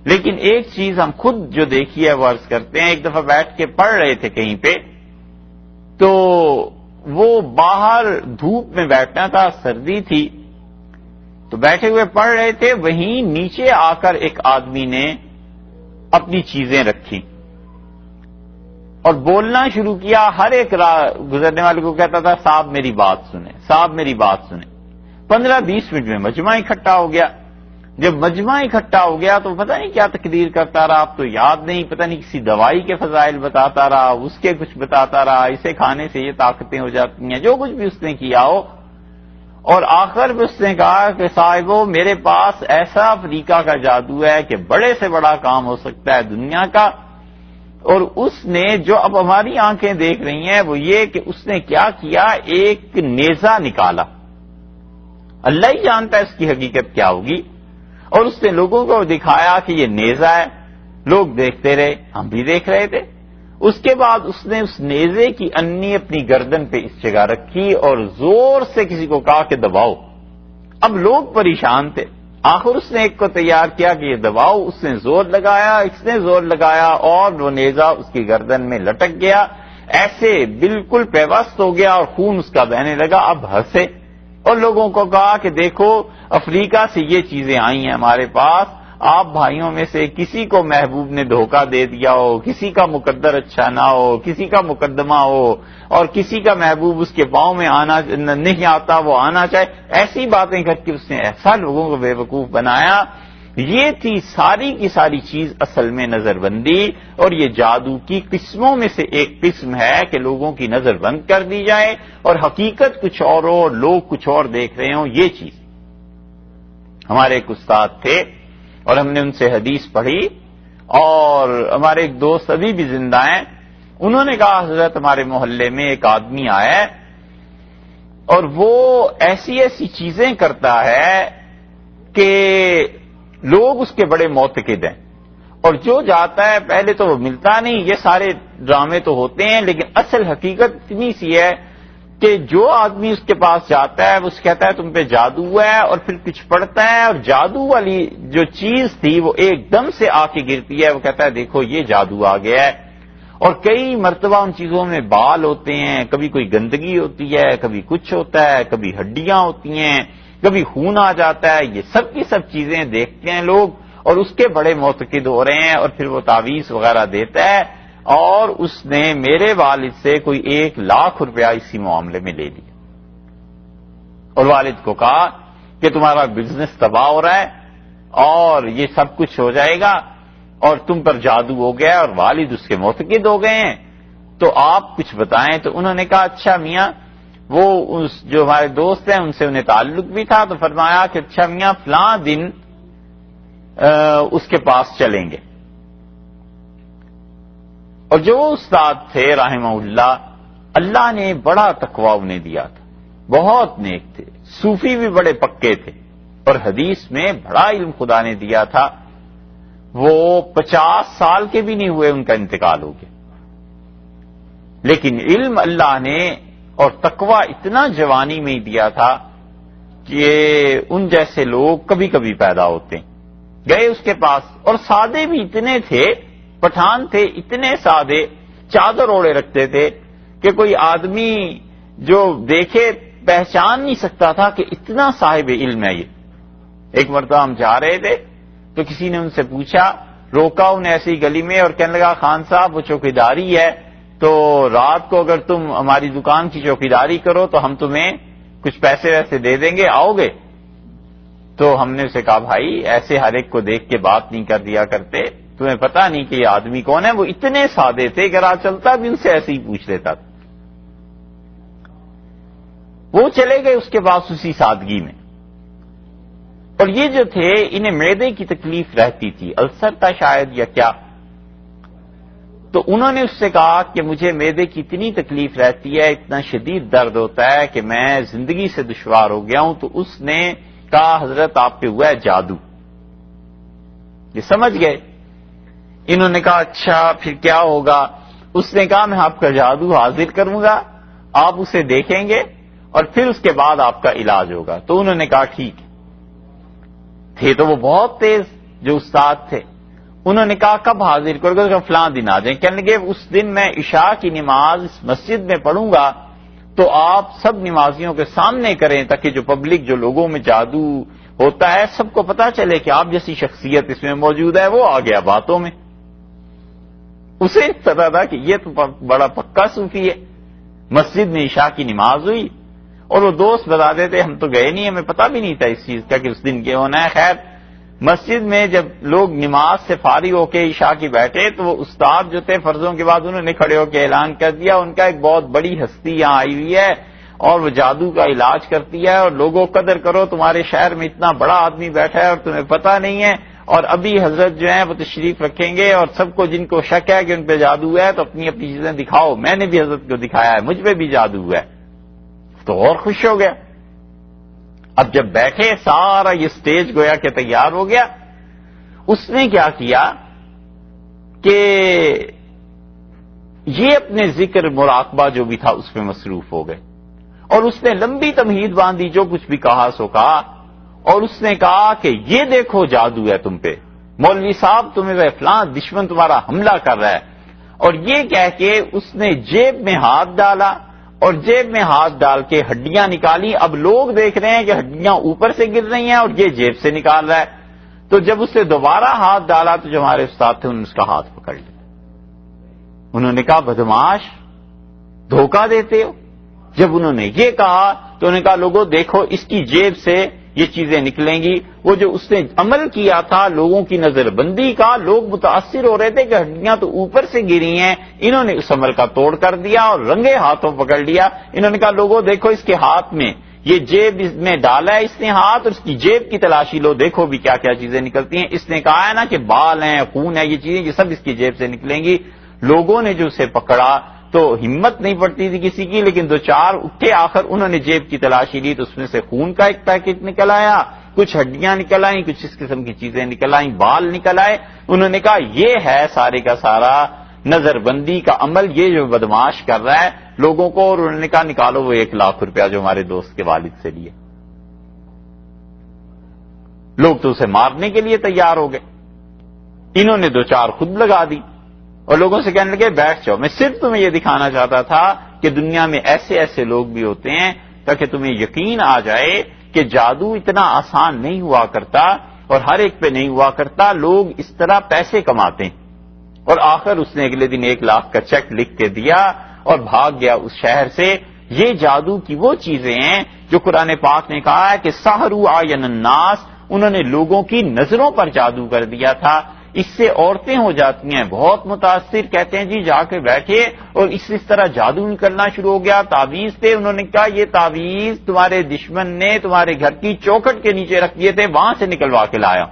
لیکن ایک چیز ہم خود جو دیکھی ہے وہ عرض کرتے ہیں۔ ایک دفعہ بیٹھ کے پڑھ رہے تھے کہیں پہ، تو وہ باہر دھوپ میں بیٹھنا تھا، سردی تھی، تو بیٹھے ہوئے پڑھ رہے تھے، وہیں نیچے آ کر ایک آدمی نے اپنی چیزیں رکھی اور بولنا شروع کیا. ہر ایک گزرنے والے کو کہتا تھا صاحب میری بات سنیں، صاحب میری بات سنیں. 15-20 منٹ میں مجمع اکٹھا ہو گیا. جب مجمع اکٹھا ہو گیا تو پتہ نہیں کیا تقریر کرتا رہا، اب تو یاد نہیں، پتہ نہیں کسی دوائی کے فضائل بتاتا رہا، اس کے کچھ بتاتا رہا، اسے کھانے سے یہ طاقتیں ہو جاتی ہیں، جو کچھ بھی اس نے کیا ہو. اور آخر میں اس نے کہا کہ صاحبو میرے پاس ایسا افریقہ کا جادو ہے کہ بڑے سے بڑا کام ہو سکتا ہے دنیا کا. اور اس نے جو اب ہماری آنکھیں دیکھ رہی ہیں وہ یہ کہ اس نے کیا کیا، ایک نیزہ نکالا. اللہ ہی جانتا ہے اس کی حقیقت کیا ہوگی. اور اس نے لوگوں کو دکھایا کہ یہ نیزہ ہے. لوگ دیکھتے رہے، ہم بھی دیکھ رہے تھے. اس کے بعد اس نے اس نیزے کی انی اپنی گردن پہ اس جگہ رکھی اور زور سے کسی کو کہا کہ دباؤ. اب لوگ پریشان تھے. آخر اس نے ایک کو تیار کیا کہ یہ دباؤ. اس نے زور لگایا، اس نے زور لگایا اور وہ نیزہ اس کی گردن میں لٹک گیا، ایسے بالکل پیوست ہو گیا اور خون اس کا بہنے لگا. اب ہنسے اور لوگوں کو کہا کہ دیکھو افریقہ سے یہ چیزیں آئی ہیں ہمارے پاس، آپ بھائیوں میں سے کسی کو محبوب نے دھوکہ دے دیا ہو، کسی کا مقدر اچھا نہ ہو، کسی کا مقدمہ ہو اور کسی کا محبوب اس کے پاؤں میں آنا نہیں آتا وہ آنا چاہے، ایسی باتیں کر کے اس نے ایسا لوگوں کو بے وقوف بنایا. یہ تھی ساری کی ساری چیز اصل میں نظر بندی. اور یہ جادو کی قسموں میں سے ایک قسم ہے کہ لوگوں کی نظر بند کر دی جائے اور حقیقت کچھ اور ہو، لوگ کچھ اور دیکھ رہے ہوں. یہ چیز ہمارے ایک استاد تھے اور ہم نے ان سے حدیث پڑھی، اور ہمارے ایک دوست ابھی بھی زندہ ہیں. انہوں نے کہا حضرت ہمارے محلے میں ایک آدمی آیا ہے اور وہ ایسی ایسی چیزیں کرتا ہے کہ لوگ اس کے بڑے معتقد ہیں، اور جو جاتا ہے پہلے تو وہ ملتا نہیں. یہ سارے ڈرامے تو ہوتے ہیں لیکن اصل حقیقت اتنی سی ہے کہ جو آدمی اس کے پاس جاتا ہے وہ کہتا ہے تم پہ جادو ہے، اور پھر کچھ پڑھتا ہے اور جادو والی جو چیز تھی وہ ایک دم سے آ کے گرتی ہے. وہ کہتا ہے دیکھو یہ جادو آ گیا ہے. اور کئی مرتبہ ان چیزوں میں بال ہوتے ہیں، کبھی کوئی گندگی ہوتی ہے، کبھی کچھ ہوتا ہے، کبھی ہڈیاں ہوتی ہیں، کبھی خون آ جاتا ہے. یہ سب کی سب چیزیں دیکھتے ہیں لوگ اور اس کے بڑے معتقد ہو رہے ہیں. اور پھر وہ تعویذ وغیرہ دیتا ہے. اور اس نے میرے والد سے کوئی 1,00,000 روپیہ اسی معاملے میں لے لیا اور والد کو کہا کہ تمہارا بزنس تباہ ہو رہا ہے اور یہ سب کچھ ہو جائے گا اور تم پر جادو ہو گیا، اور والد اس کے معتقد ہو گئے ہیں، تو آپ کچھ بتائیں. تو انہوں نے کہا اچھا میاں، وہ جو ہمارے دوست ہیں ان سے انہیں تعلق بھی تھا، تو فرمایا کہ اچھا میاں فلاں دن اس کے پاس چلیں گے. اور جو استاد تھے رحمہ اللہ، اللہ نے بڑا تقوی انہیں دیا تھا، بہت نیک تھے، صوفی بھی بڑے پکے تھے، اور حدیث میں بڑا علم خدا نے دیا تھا. وہ 50 سال کے بھی نہیں ہوئے ان کا انتقال ہو گیا. لیکن علم اللہ نے اور تقوی اتنا جوانی میں ہی دیا تھا کہ ان جیسے لوگ کبھی کبھی پیدا ہوتے ہیں. گئے اس کے پاس، اور سادے بھی اتنے تھے، پٹھان تھے اتنے سادے، چادر اوڑے رکھتے تھے کہ کوئی آدمی جو دیکھے پہچان نہیں سکتا تھا کہ اتنا صاحب علم ہے یہ. ایک مرتبہ ہم جا رہے تھے تو کسی نے ان سے پوچھا، روکا انہیں ایسی گلی میں اور کہنے لگا خان صاحب وہ چوکیداری ہے، تو رات کو اگر تم ہماری دکان کی چوکیداری کرو تو ہم تمہیں کچھ پیسے ویسے دے دیں گے، آؤ گے؟ تو ہم نے اسے کہا بھائی ایسے ہر ایک کو دیکھ کے بات نہیں کر دیا کرتے، تمہیں پتا نہیں کہ یہ آدمی کون ہے. وہ اتنے سادے تھے کہ رات چلتا بھی ان سے ایسے ہی پوچھ لیتا تھا. وہ چلے گئے اس کے پاس اسی سادگی میں. اور یہ جو تھے انہیں معدے کی تکلیف رہتی تھی، السر تھا شاید یا کیا. تو انہوں نے اس سے کہا کہ مجھے معدے کی اتنی تکلیف رہتی ہے، اتنا شدید درد ہوتا ہے کہ میں زندگی سے دشوار ہو گیا ہوں. تو اس نے کہا حضرت آپ پہ ہوا ہے جادو. یہ سمجھ گئے. انہوں نے کہا اچھا پھر کیا ہوگا؟ اس نے کہا میں آپ کا جادو حاضر کروں گا، آپ اسے دیکھیں گے اور پھر اس کے بعد آپ کا علاج ہوگا. تو انہوں نے کہا ٹھیک ہے. تھے تو وہ بہت تیز جو استاد تھے. انہوں نے کہا کب حاضر کرو گے؟ فلاں دن آ جائیں. کہنے لگے اس دن میں عشاء کی نماز اس مسجد میں پڑھوں گا تو آپ سب نمازیوں کے سامنے کریں تاکہ جو پبلک، جو لوگوں میں جادو ہوتا ہے، سب کو پتا چلے کہ آپ جیسی شخصیت اس میں موجود ہے. وہ آ گیا باتوں میں. اسے پتا تھا کہ یہ تو بڑا پکا صوفی ہے. مسجد میں عشاء کی نماز ہوئی اور وہ دوست بتا دیتے ہم تو گئے نہیں، ہمیں پتا بھی نہیں تھا اس چیز کا کہ اس دن کیا ہونا ہے. خیر مسجد میں جب لوگ نماز سے فارغ ہو کے عشاء کی بیٹھے تو وہ استاد جو تھے فرضوں کے بعد انہوں نے کھڑے ہو کے اعلان کر دیا ان کا ایک بہت بڑی ہستی یہاں آئی ہوئی ہے اور وہ جادو کا علاج کرتی ہے، اور لوگوں قدر کرو تمہارے شہر میں اتنا بڑا آدمی بیٹھا ہے اور تمہیں پتا نہیں ہے. اور ابھی حضرت جو ہیں وہ تشریف رکھیں گے اور سب کو جن کو شک ہے کہ ان پہ جادو ہے تو اپنی اپنی چیزیں دکھاؤ. میں نے بھی حضرت کو دکھایا ہے، مجھ پہ بھی جادو ہے. تو اور خوش ہو گیا. اب جب بیٹھے سارا یہ سٹیج گویا کہ تیار ہو گیا. اس نے کیا کیا کہ یہ اپنے ذکر مراقبہ جو بھی تھا اس میں مصروف ہو گئے اور اس نے لمبی تمہید باندھی، جو کچھ بھی کہا سو کہا. اور اس نے کہا کہ یہ دیکھو جادو ہے تم پہ، مولوی صاحب تمہیں فلاں دشمن تمہارا حملہ کر رہا ہے. اور یہ کہہ کے اس نے جیب میں ہاتھ ڈالا اور جیب میں ہاتھ ڈال کے ہڈیاں نکالی. اب لوگ دیکھ رہے ہیں کہ ہڈیاں اوپر سے گر رہی ہیں اور یہ جیب سے نکال رہا ہے. تو جب اس نے دوبارہ ہاتھ ڈالا تو جو ہمارے استاد تھے انہوں نے اس کا ہاتھ پکڑ لیا. انہوں نے کہا بدماش دھوکہ دیتے ہو. جب انہوں نے یہ کہا تو انہوں نے کہا لوگوں دیکھو اس کی جیب سے یہ چیزیں نکلیں گی. وہ جو اس نے عمل کیا تھا لوگوں کی نظر بندی کا، لوگ متاثر ہو رہے تھے کہ ہڈیاں تو اوپر سے گری ہیں، انہوں نے اس عمل کا توڑ کر دیا اور رنگے ہاتھوں پکڑ لیا. انہوں نے کہا لوگوں دیکھو اس کے ہاتھ میں یہ جیب اس میں ڈالا ہے اس نے ہاتھ، اور اس کی جیب کی تلاشی لو، دیکھو بھی کیا کیا چیزیں نکلتی ہیں. اس نے کہا ہے نا کہ بال ہیں، خون ہے، یہ چیزیں یہ سب اس کی جیب سے نکلیں گی. لوگوں نے جو اسے پکڑا تو ہمت نہیں پڑتی تھی کسی کی، لیکن دو چار اٹھے. آخر انہوں نے جیب کی تلاشی لی تو اس میں سے خون کا ایک پیکٹ نکل آیا، کچھ ہڈیاں نکل آئیں، کچھ اس قسم کی چیزیں نکل آئیں، بال نکل آئے. انہوں نے کہا یہ ہے سارے کا سارا نظر بندی کا عمل، یہ جو بدماش کر رہا ہے لوگوں کو. اور انہوں نے کہا نکالو وہ 1,00,000 روپیہ جو ہمارے دوست کے والد سے لیے. لوگ تو اسے مارنے کے لیے تیار ہو گئے. انہوں نے 2-4 خود لگا دی اور لوگوں سے کہنے لگے بیٹھ جاؤ. میں صرف تمہیں یہ دکھانا چاہتا تھا کہ دنیا میں ایسے ایسے لوگ بھی ہوتے ہیں تاکہ تمہیں یقین آ جائے کہ جادو اتنا آسان نہیں ہوا کرتا اور ہر ایک پہ نہیں ہوا کرتا. لوگ اس طرح پیسے کماتے ہیں. اور آخر اس نے اگلے دن 1,00,000 کا چیک لکھ کے دیا اور بھاگ گیا اس شہر سے. یہ جادو کی وہ چیزیں ہیں جو قرآن پاک نے کہا ہے کہ سحروا اعین الناس، انہوں نے لوگوں کی نظروں پر جادو کر دیا تھا. اس سے عورتیں ہو جاتی ہیں بہت متاثر، کہتے ہیں جی جا کے بیٹھے اور اس طرح جادو نکلنا شروع ہو گیا. تعویذ تھے، انہوں نے کہا یہ تعویذ تمہارے دشمن نے تمہارے گھر کی چوکھٹ کے نیچے رکھ دیے تھے، وہاں سے نکلوا کے لایا.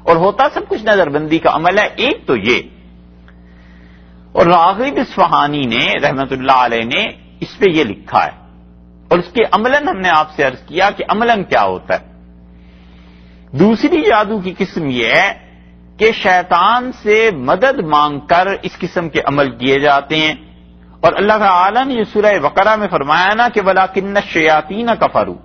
اور ہوتا سب کچھ نظر بندی کا عمل ہے. ایک تو یہ، اور راغب اصفہانی نے رحمت اللہ علیہ نے اس پہ یہ لکھا ہے اور اس کے عملاً ہم نے آپ سے عرض کیا کہ عملاً کیا ہوتا ہے. دوسری جادو کی قسم یہ ہے کہ شیطان سے مدد مانگ کر اس قسم کے عمل کیے جاتے ہیں. اور اللہ تعالی نے یہ سورہ بقرہ میں فرمایا نا کہ وَلَٰكِنَّ الشَّيَاطِينَ كَفَرُوا،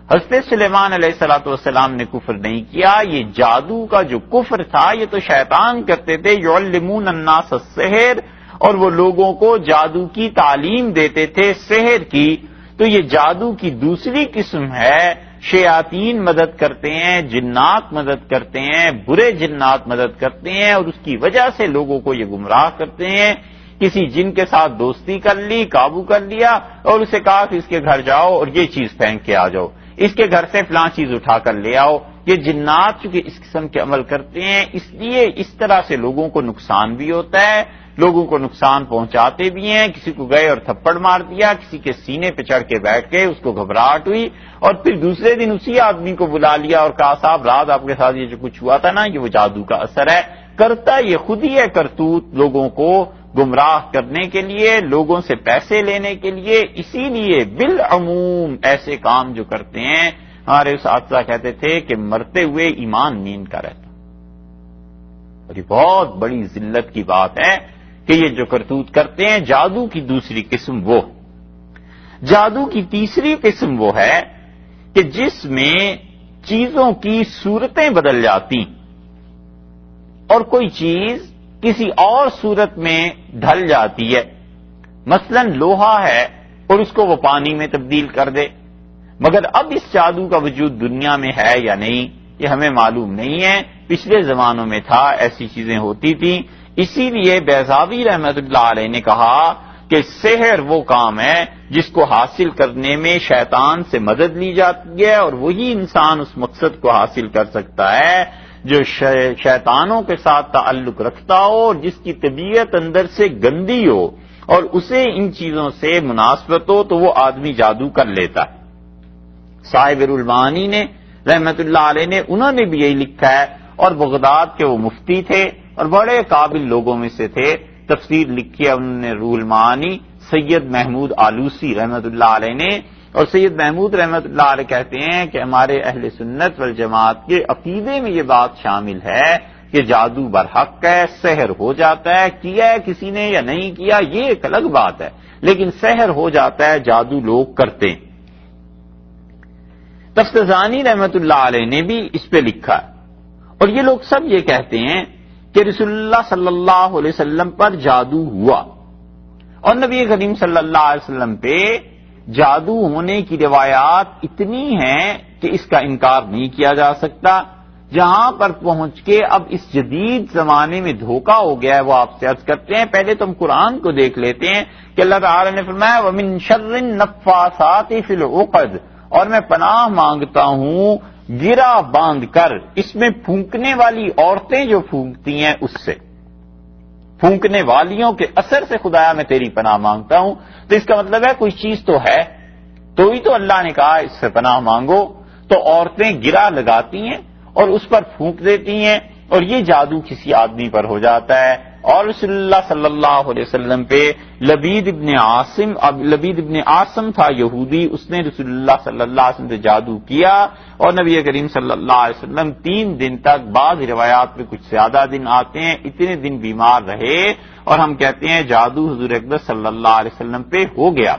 حضرت سلیمان علیہ الصلوۃ والسلام نے کفر نہیں کیا. یہ جادو کا جو کفر تھا یہ تو شیطان کرتے تھے. يُعَلِّمُونَ النَّاسَ السِّحْرَ، اور وہ لوگوں کو جادو کی تعلیم دیتے تھے، سحر کی. تو یہ جادو کی دوسری قسم ہے. شیاطین مدد کرتے ہیں، جنات مدد کرتے ہیں، برے جنات مدد کرتے ہیں اور اس کی وجہ سے لوگوں کو یہ گمراہ کرتے ہیں. کسی جن کے ساتھ دوستی کر لی، قابو کر لیا اور اسے کہا کہ اس کے گھر جاؤ اور یہ چیز پھینک کے آ جاؤ، اس کے گھر سے فلاں چیز اٹھا کر لے آؤ. یہ جنات چونکہ اس قسم کے عمل کرتے ہیں اس لیے اس طرح سے لوگوں کو نقصان بھی ہوتا ہے، لوگوں کو نقصان پہنچاتے بھی ہیں. کسی کو گئے اور تھپڑ مار دیا، کسی کے سینے پہ چڑھ کے بیٹھ گئے، اس کو گھبراہٹ ہوئی اور پھر دوسرے دن اسی آدمی کو بلا لیا اور کہا صاحب رات آپ کے ساتھ یہ جو کچھ ہوا تھا نا یہ وہ جادو کا اثر ہے. کرتا یہ خود ہی ہے کرتوت، لوگوں کو گمراہ کرنے کے لیے، لوگوں سے پیسے لینے کے لیے. اسی لیے بالعموم ایسے کام جو کرتے ہیں ہمارے اساتذہ کہتے تھے کہ مرتے ہوئے ایمان نہیں ان کا رہتا. اور یہ بہت بڑی ذلت کی بات ہے کہ یہ جو کرتوت کرتے ہیں. جادو کی دوسری قسم وہ. جادو کی تیسری قسم وہ ہے کہ جس میں چیزوں کی صورتیں بدل جاتی. اور کوئی چیز کسی اور صورت میں ڈھل جاتی ہے، مثلا لوہا ہے اور اس کو وہ پانی میں تبدیل کر دے، مگر اب اس جادو کا وجود دنیا میں ہے یا نہیں یہ ہمیں معلوم نہیں ہے، پچھلے زمانوں میں تھا، ایسی چیزیں ہوتی تھیں۔ اسی لیے بیضاوی رحمت اللہ علیہ نے کہا کہ سحر وہ کام ہے جس کو حاصل کرنے میں شیطان سے مدد لی جاتی ہے، اور وہی انسان اس مقصد کو حاصل کر سکتا ہے جو شیطانوں کے ساتھ تعلق رکھتا ہو اور جس کی طبیعت اندر سے گندی ہو اور اسے ان چیزوں سے مناسبت ہو تو وہ آدمی جادو کر لیتا ہے۔ صاحب المعانی نے رحمت اللہ علیہ نے انہوں نے بھی یہی لکھا ہے، اور بغداد کے وہ مفتی تھے اور بڑے قابل لوگوں میں سے تھے، تفسیر لکھی ہے انہوں نے روح المعانی، سید محمود آلوسی رحمت اللہ علیہ نے، اور سید محمود رحمت اللہ علیہ کہتے ہیں کہ ہمارے اہل سنت والجماعت کے عقیدے میں یہ بات شامل ہے کہ جادو برحق ہے، سحر ہو جاتا ہے، کیا ہے کسی نے یا نہیں کیا یہ ایک الگ بات ہے، لیکن سحر ہو جاتا ہے، جادو لوگ کرتے ہیں۔ تفتزانی رحمت اللہ علیہ نے بھی اس پہ لکھا ہے، اور یہ لوگ سب یہ کہتے ہیں کہ رسول اللہ صلی اللہ علیہ وسلم پر جادو ہوا، اور نبی کریم صلی اللہ علیہ وسلم پہ جادو ہونے کی روایات اتنی ہیں کہ اس کا انکار نہیں کیا جا سکتا۔ جہاں پر پہنچ کے اب اس جدید زمانے میں دھوکہ ہو گیا ہے وہ آپ سے عرض کرتے ہیں۔ پہلے تو ہم قرآن کو دیکھ لیتے ہیں کہ اللہ تعالی نے فرمایا وَمِن شَرِّ النَّفَّاثَاتِ فِي الْعُقَدِ، اور میں پناہ مانگتا ہوں گرا باندھ کر، اس میں پھونکنے والی عورتیں جو پھونکتی ہیں اس سے، پھونکنے والیوں کے اثر سے خدایا میں تیری پناہ مانگتا ہوں۔ تو اس کا مطلب ہے کوئی چیز تو ہے، تو ہی تو اللہ نے کہا اس سے پناہ مانگو۔ تو عورتیں گرا لگاتی ہیں اور اس پر پھونک دیتی ہیں، اور یہ جادو کسی آدمی پر ہو جاتا ہے۔ اور رسول اللہ صلی اللہ علیہ وسلم پہ لبید ابن عاصم تھا یہودی، اس نے رسول اللہ صلی اللہ علیہ وسلم سے جادو کیا، اور نبی کریم صلی اللہ علیہ وسلم 3 دن تک، بعض روایات میں کچھ زیادہ دن آتے ہیں، اتنے دن بیمار رہے، اور ہم کہتے ہیں جادو حضور اقدس صلی اللہ علیہ وسلم پہ ہو گیا۔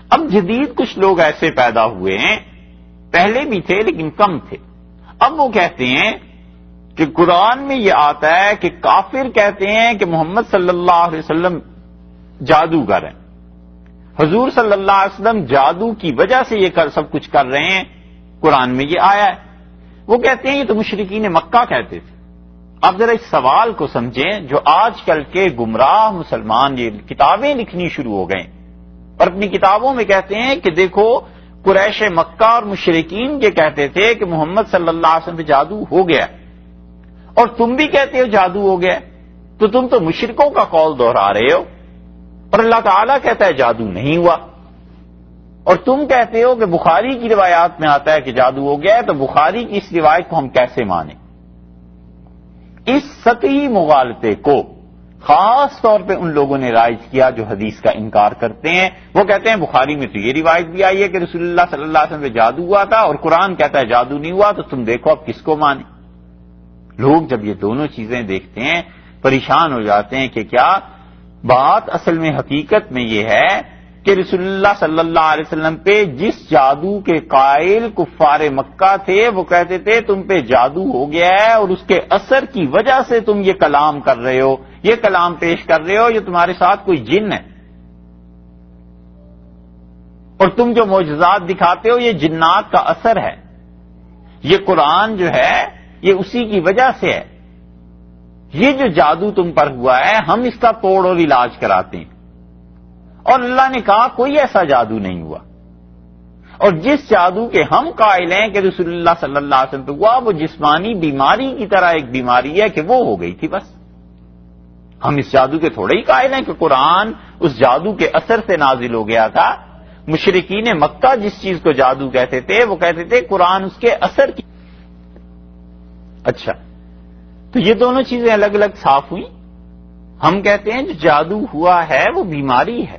اب جدید کچھ لوگ ایسے پیدا ہوئے ہیں، پہلے بھی تھے لیکن کم تھے، اب وہ کہتے ہیں کہ قرآن میں یہ آتا ہے کہ کافر کہتے ہیں کہ محمد صلی اللہ علیہ وسلم جادوگر ہیں، حضور صلی اللہ علیہ وسلم جادو کی وجہ سے یہ سب کچھ کر رہے ہیں، قرآن میں یہ آیا ہے۔ وہ کہتے ہیں یہ تو مشرکین مکہ کہتے تھے۔ اب ذرا اس سوال کو سمجھیں، جو آج کل کے گمراہ مسلمان یہ کتابیں لکھنی شروع ہو گئے اور اپنی کتابوں میں کہتے ہیں کہ دیکھو قریش مکہ اور مشرکین یہ کہتے تھے کہ محمد صلی اللہ علیہ وسلم پہ جادو ہو گیا، اور تم بھی کہتے ہو جادو ہو گیا، تو تم تو مشرکوں کا قول دہرا رہے ہو، اور اللہ تعالیٰ کہتا ہے جادو نہیں ہوا، اور تم کہتے ہو کہ بخاری کی روایات میں آتا ہے کہ جادو ہو گیا ہے، تو بخاری کی اس روایت کو ہم کیسے مانیں؟ اس سطحی مغالطے کو خاص طور پہ ان لوگوں نے رائج کیا جو حدیث کا انکار کرتے ہیں۔ وہ کہتے ہیں بخاری میں تو یہ روایت بھی آئی ہے کہ رسول اللہ صلی اللہ علیہ وسلم پہ جادو ہوا تھا، اور قرآن کہتا ہے جادو نہیں ہوا، تو تم دیکھو اب کس کو مانیں۔ لوگ جب یہ دونوں چیزیں دیکھتے ہیں پریشان ہو جاتے ہیں کہ کیا بات اصل میں حقیقت میں یہ ہے کہ رسول اللہ صلی اللہ علیہ وسلم پہ جس جادو کے قائل کفار مکہ تھے وہ کہتے تھے تم پہ جادو ہو گیا ہے، اور اس کے اثر کی وجہ سے تم یہ کلام کر رہے ہو، یہ کلام پیش کر رہے ہو، یہ تمہارے ساتھ کوئی جن ہے، اور تم جو معجزات دکھاتے ہو یہ جنات کا اثر ہے، یہ قرآن جو ہے یہ اسی کی وجہ سے ہے، یہ جو جادو تم پر ہوا ہے ہم اس کا توڑ اور علاج کراتے ہیں۔ اور اللہ نے کہا کوئی ایسا جادو نہیں ہوا، اور جس جادو کے ہم قائل ہیں کہ رسول اللہ صلی اللہ علیہ وسلم پہ ہوا وہ جسمانی بیماری کی طرح ایک بیماری ہے کہ وہ ہو گئی تھی بس۔ ہم اس جادو کے تھوڑے ہی قائل ہیں کہ قرآن اس جادو کے اثر سے نازل ہو گیا تھا۔ مشرکین مکہ جس چیز کو جادو کہتے تھے وہ کہتے تھے قرآن اس کے اثر کی۔ اچھا، تو یہ دونوں چیزیں الگ الگ صاف ہوئی۔ ہم کہتے ہیں جو جادو ہوا ہے وہ بیماری ہے،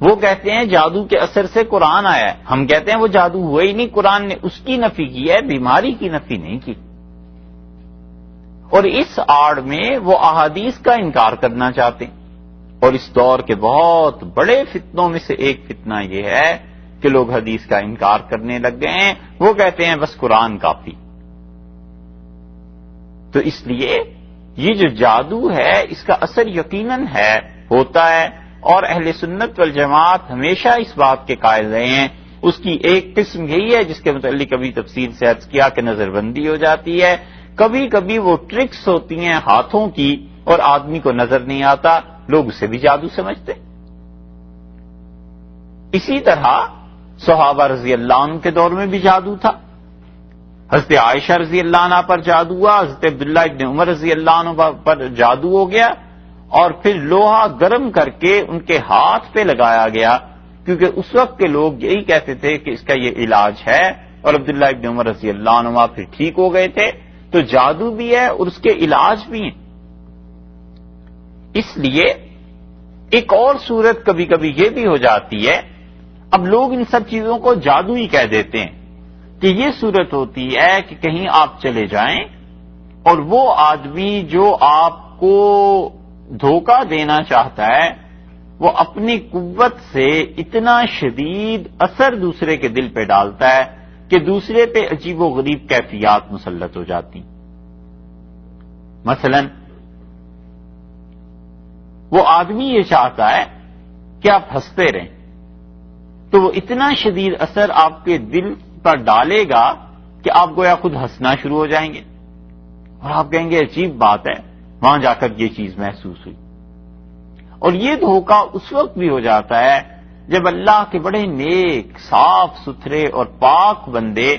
وہ کہتے ہیں جادو کے اثر سے قرآن آیا ہے، ہم کہتے ہیں وہ جادو ہوا ہی نہیں، قرآن نے اس کی نفی کی ہے، بیماری کی نفی نہیں کی۔ اور اس آڑ میں وہ احادیث کا انکار کرنا چاہتے ہیں، اور اس دور کے بہت بڑے فتنوں میں سے ایک فتنہ یہ ہے کہ لوگ حدیث کا انکار کرنے لگ گئے ہیں۔ وہ کہتے ہیں بس قرآن کافی، تو اس لیے یہ جو جادو ہے اس کا اثر یقیناً ہے، ہوتا ہے، اور اہل سنت والجماعت ہمیشہ اس بات کے قائل رہے ہیں۔ اس کی ایک قسم یہی ہے جس کے متعلق کبھی تفصیل سے عرض کیا کہ نظر بندی ہو جاتی ہے، کبھی کبھی وہ ٹرکس ہوتی ہیں ہاتھوں کی اور آدمی کو نظر نہیں آتا، لوگ اسے بھی جادو سمجھتے۔ اسی طرح صحابہ رضی اللہ عنہ کے دور میں بھی جادو تھا، حضرت عائشہ رضی اللہ عنہ پر جادو ہوا، حضرت عبداللہ ابن عمر رضی اللہ عنہ پر جادو ہو گیا، اور پھر لوہا گرم کر کے ان کے ہاتھ پہ لگایا گیا، کیونکہ اس وقت کے لوگ یہی کہتے تھے کہ اس کا یہ علاج ہے، اور عبداللہ ابن عمر رضی اللہ عنہ پھر ٹھیک ہو گئے تھے۔ تو جادو بھی ہے اور اس کے علاج بھی ہیں۔ اس لیے ایک اور صورت کبھی کبھی یہ بھی ہو جاتی ہے، اب لوگ ان سب چیزوں کو جادو ہی کہہ دیتے ہیں، کہ یہ صورت ہوتی ہے کہ کہیں آپ چلے جائیں اور وہ آدمی جو آپ کو دھوکہ دینا چاہتا ہے وہ اپنی قوت سے اتنا شدید اثر دوسرے کے دل پہ ڈالتا ہے کہ دوسرے پہ عجیب و غریب کیفیات مسلط ہو جاتی۔ مثلا وہ آدمی یہ چاہتا ہے کہ آپ ہنستے رہیں، تو وہ اتنا شدید اثر آپ کے دل پر ڈالے گا کہ آپ گویا خود ہنسنا شروع ہو جائیں گے، اور آپ کہیں گے عجیب بات ہے، وہاں جا کر یہ چیز محسوس ہوئی۔ اور یہ دھوکہ اس وقت بھی ہو جاتا ہے جب اللہ کے بڑے نیک، صاف ستھرے اور پاک بندے،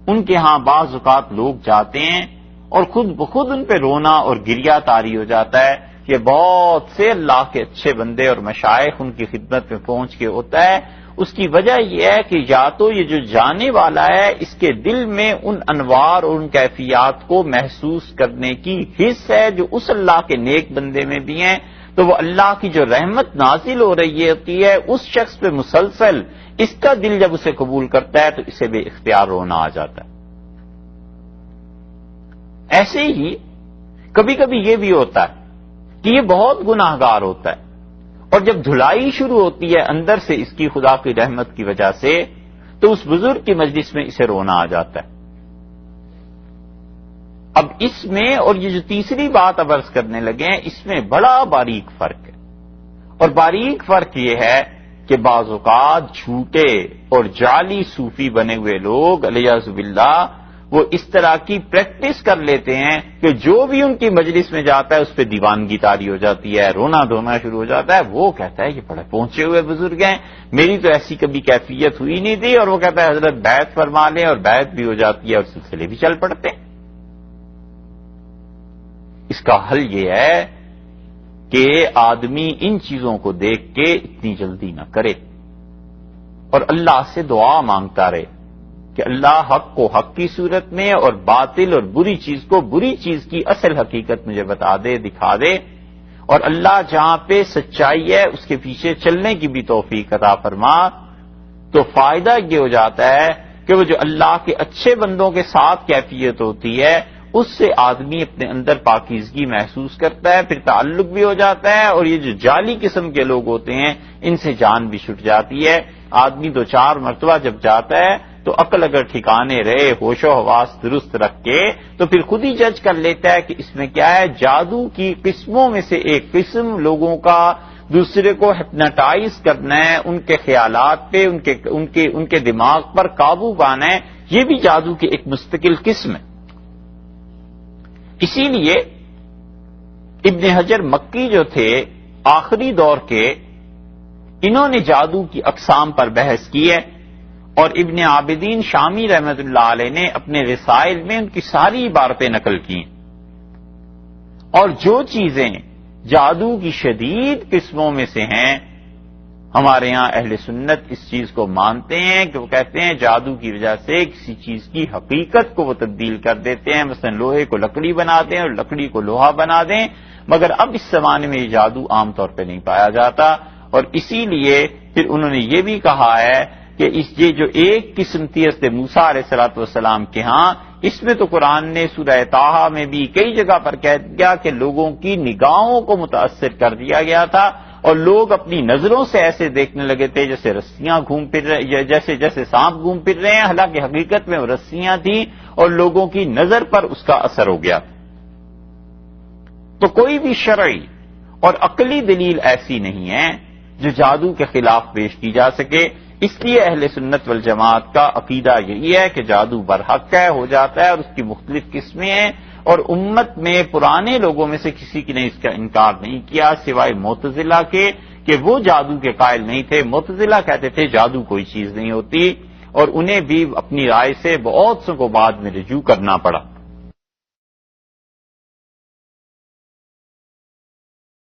ان کے ہاں بعض اوقات لوگ جاتے ہیں اور خود بخود ان پہ رونا اور گریا طاری ہو جاتا ہے۔ یہ بہت سے اللہ کے اچھے بندے اور مشائخ ان کی خدمت میں پہنچ کے ہوتا ہے۔ اس کی وجہ یہ ہے کہ یا تو یہ جو جانے والا ہے اس کے دل میں ان انوار اور ان کیفیات کو محسوس کرنے کی حس ہے جو اس اللہ کے نیک بندے میں بھی ہیں، تو وہ اللہ کی جو رحمت نازل ہو رہی ہوتی ہے اس شخص پہ مسلسل، اس کا دل جب اسے قبول کرتا ہے تو اسے بے اختیار رونا آ جاتا ہے۔ ایسے ہی کبھی کبھی یہ بھی ہوتا ہے کہ یہ بہت گناہگار ہوتا ہے، اور جب دھلائی شروع ہوتی ہے اندر سے اس کی خدا کی رحمت کی وجہ سے، تو اس بزرگ کی مجلس میں اسے رونا آ جاتا ہے۔ اب اس میں، اور یہ جو تیسری بات اب عرض کرنے لگے ہیں، اس میں بڑا باریک فرق ہے، اور باریک فرق یہ ہے کہ بعض اوقات جھوٹے اور جعلی صوفی بنے ہوئے لوگ علیہ باللہ وہ اس طرح کی پریکٹس کر لیتے ہیں کہ جو بھی ان کی مجلس میں جاتا ہے اس پہ دیوانگی طاری ہو جاتی ہے، رونا دھونا شروع ہو جاتا ہے۔ وہ کہتا ہے یہ بڑے پہنچے ہوئے بزرگ ہیں، میری تو ایسی کبھی کیفیت ہوئی نہیں تھی، اور وہ کہتا ہے حضرت بیعت فرما لیں، اور بیعت بھی ہو جاتی ہے اور سلسلے بھی چل پڑتے ہیں۔ اس کا حل یہ ہے کہ آدمی ان چیزوں کو دیکھ کے اتنی جلدی نہ کرے اور اللہ سے دعا مانگتا رہے کہ اللہ حق کو حق کی صورت میں اور باطل اور بری چیز کو بری چیز کی اصل حقیقت مجھے بتا دے، دکھا دے، اور اللہ جہاں پہ سچائی ہے اس کے پیچھے چلنے کی بھی توفیق عطا فرما۔ تو فائدہ یہ ہو جاتا ہے کہ وہ جو اللہ کے اچھے بندوں کے ساتھ کیفیت ہوتی ہے اس سے آدمی اپنے اندر پاکیزگی محسوس کرتا ہے، پھر تعلق بھی ہو جاتا ہے، اور یہ جو جعلی قسم کے لوگ ہوتے ہیں ان سے جان بھی چھٹ جاتی ہے۔ آدمی 2-4 مرتبہ جب جاتا ہے تو عقل اگر ٹھکانے رہے، ہوش و حواس درست رکھ کے، تو پھر خود ہی جج کر لیتا ہے کہ اس میں کیا ہے۔ جادو کی قسموں میں سے ایک قسم لوگوں کا دوسرے کو ہپناٹائز کرنا ہے، ان کے خیالات پہ، ان کے دماغ پر قابو پانا ہے، یہ بھی جادو کی ایک مستقل قسم ہے۔ اسی لیے ابن حجر مکی جو تھے آخری دور کے، انہوں نے جادو کی اقسام پر بحث کی ہے، اور ابن عابدین شامی رحمت اللہ علیہ نے اپنے رسائل میں ان کی ساری عبارتیں نقل کی، اور جو چیزیں جادو کی شدید قسموں میں سے ہیں، ہمارے ہاں اہل سنت اس چیز کو مانتے ہیں کہ وہ کہتے ہیں جادو کی وجہ سے کسی چیز کی حقیقت کو وہ تبدیل کر دیتے ہیں، مثلا لوہے کو لکڑی بنا دیں اور لکڑی کو لوہا بنا دیں، مگر اب اس زمانے میں یہ جادو عام طور پہ نہیں پایا جاتا، اور اسی لیے پھر انہوں نے یہ بھی کہا ہے کہ یہ جو ایک قسم تھی حضرت موسیٰ علیہ الصلوۃ والسلام کے ہاں، اس میں تو قرآن نے سورہ طٰہٰ میں بھی کئی جگہ پر کہہ دیا کہ لوگوں کی نگاہوں کو متاثر کر دیا گیا تھا، اور لوگ اپنی نظروں سے ایسے دیکھنے لگے تھے جیسے رسیاں گھوم پھر رہے، جیسے سانپ گھوم پھر رہے ہیں، حالانکہ حقیقت میں وہ رسیاں تھیں اور لوگوں کی نظر پر اس کا اثر ہو گیا۔ تو کوئی بھی شرعی اور عقلی دلیل ایسی نہیں ہے جو جادو کے خلاف پیش کی جا سکے. اس لیے اہل سنت والجماعت کا عقیدہ یہی ہے کہ جادو برحق ہے، ہو جاتا ہے، اور اس کی مختلف قسمیں ہیں، اور امت میں پرانے لوگوں میں سے کسی نے اس کا انکار نہیں کیا سوائے معتزلہ کے، کہ وہ جادو کے قائل نہیں تھے. معتزلہ کہتے تھے جادو کوئی چیز نہیں ہوتی، اور انہیں بھی اپنی رائے سے بہت سو کو بعد میں رجوع کرنا پڑا.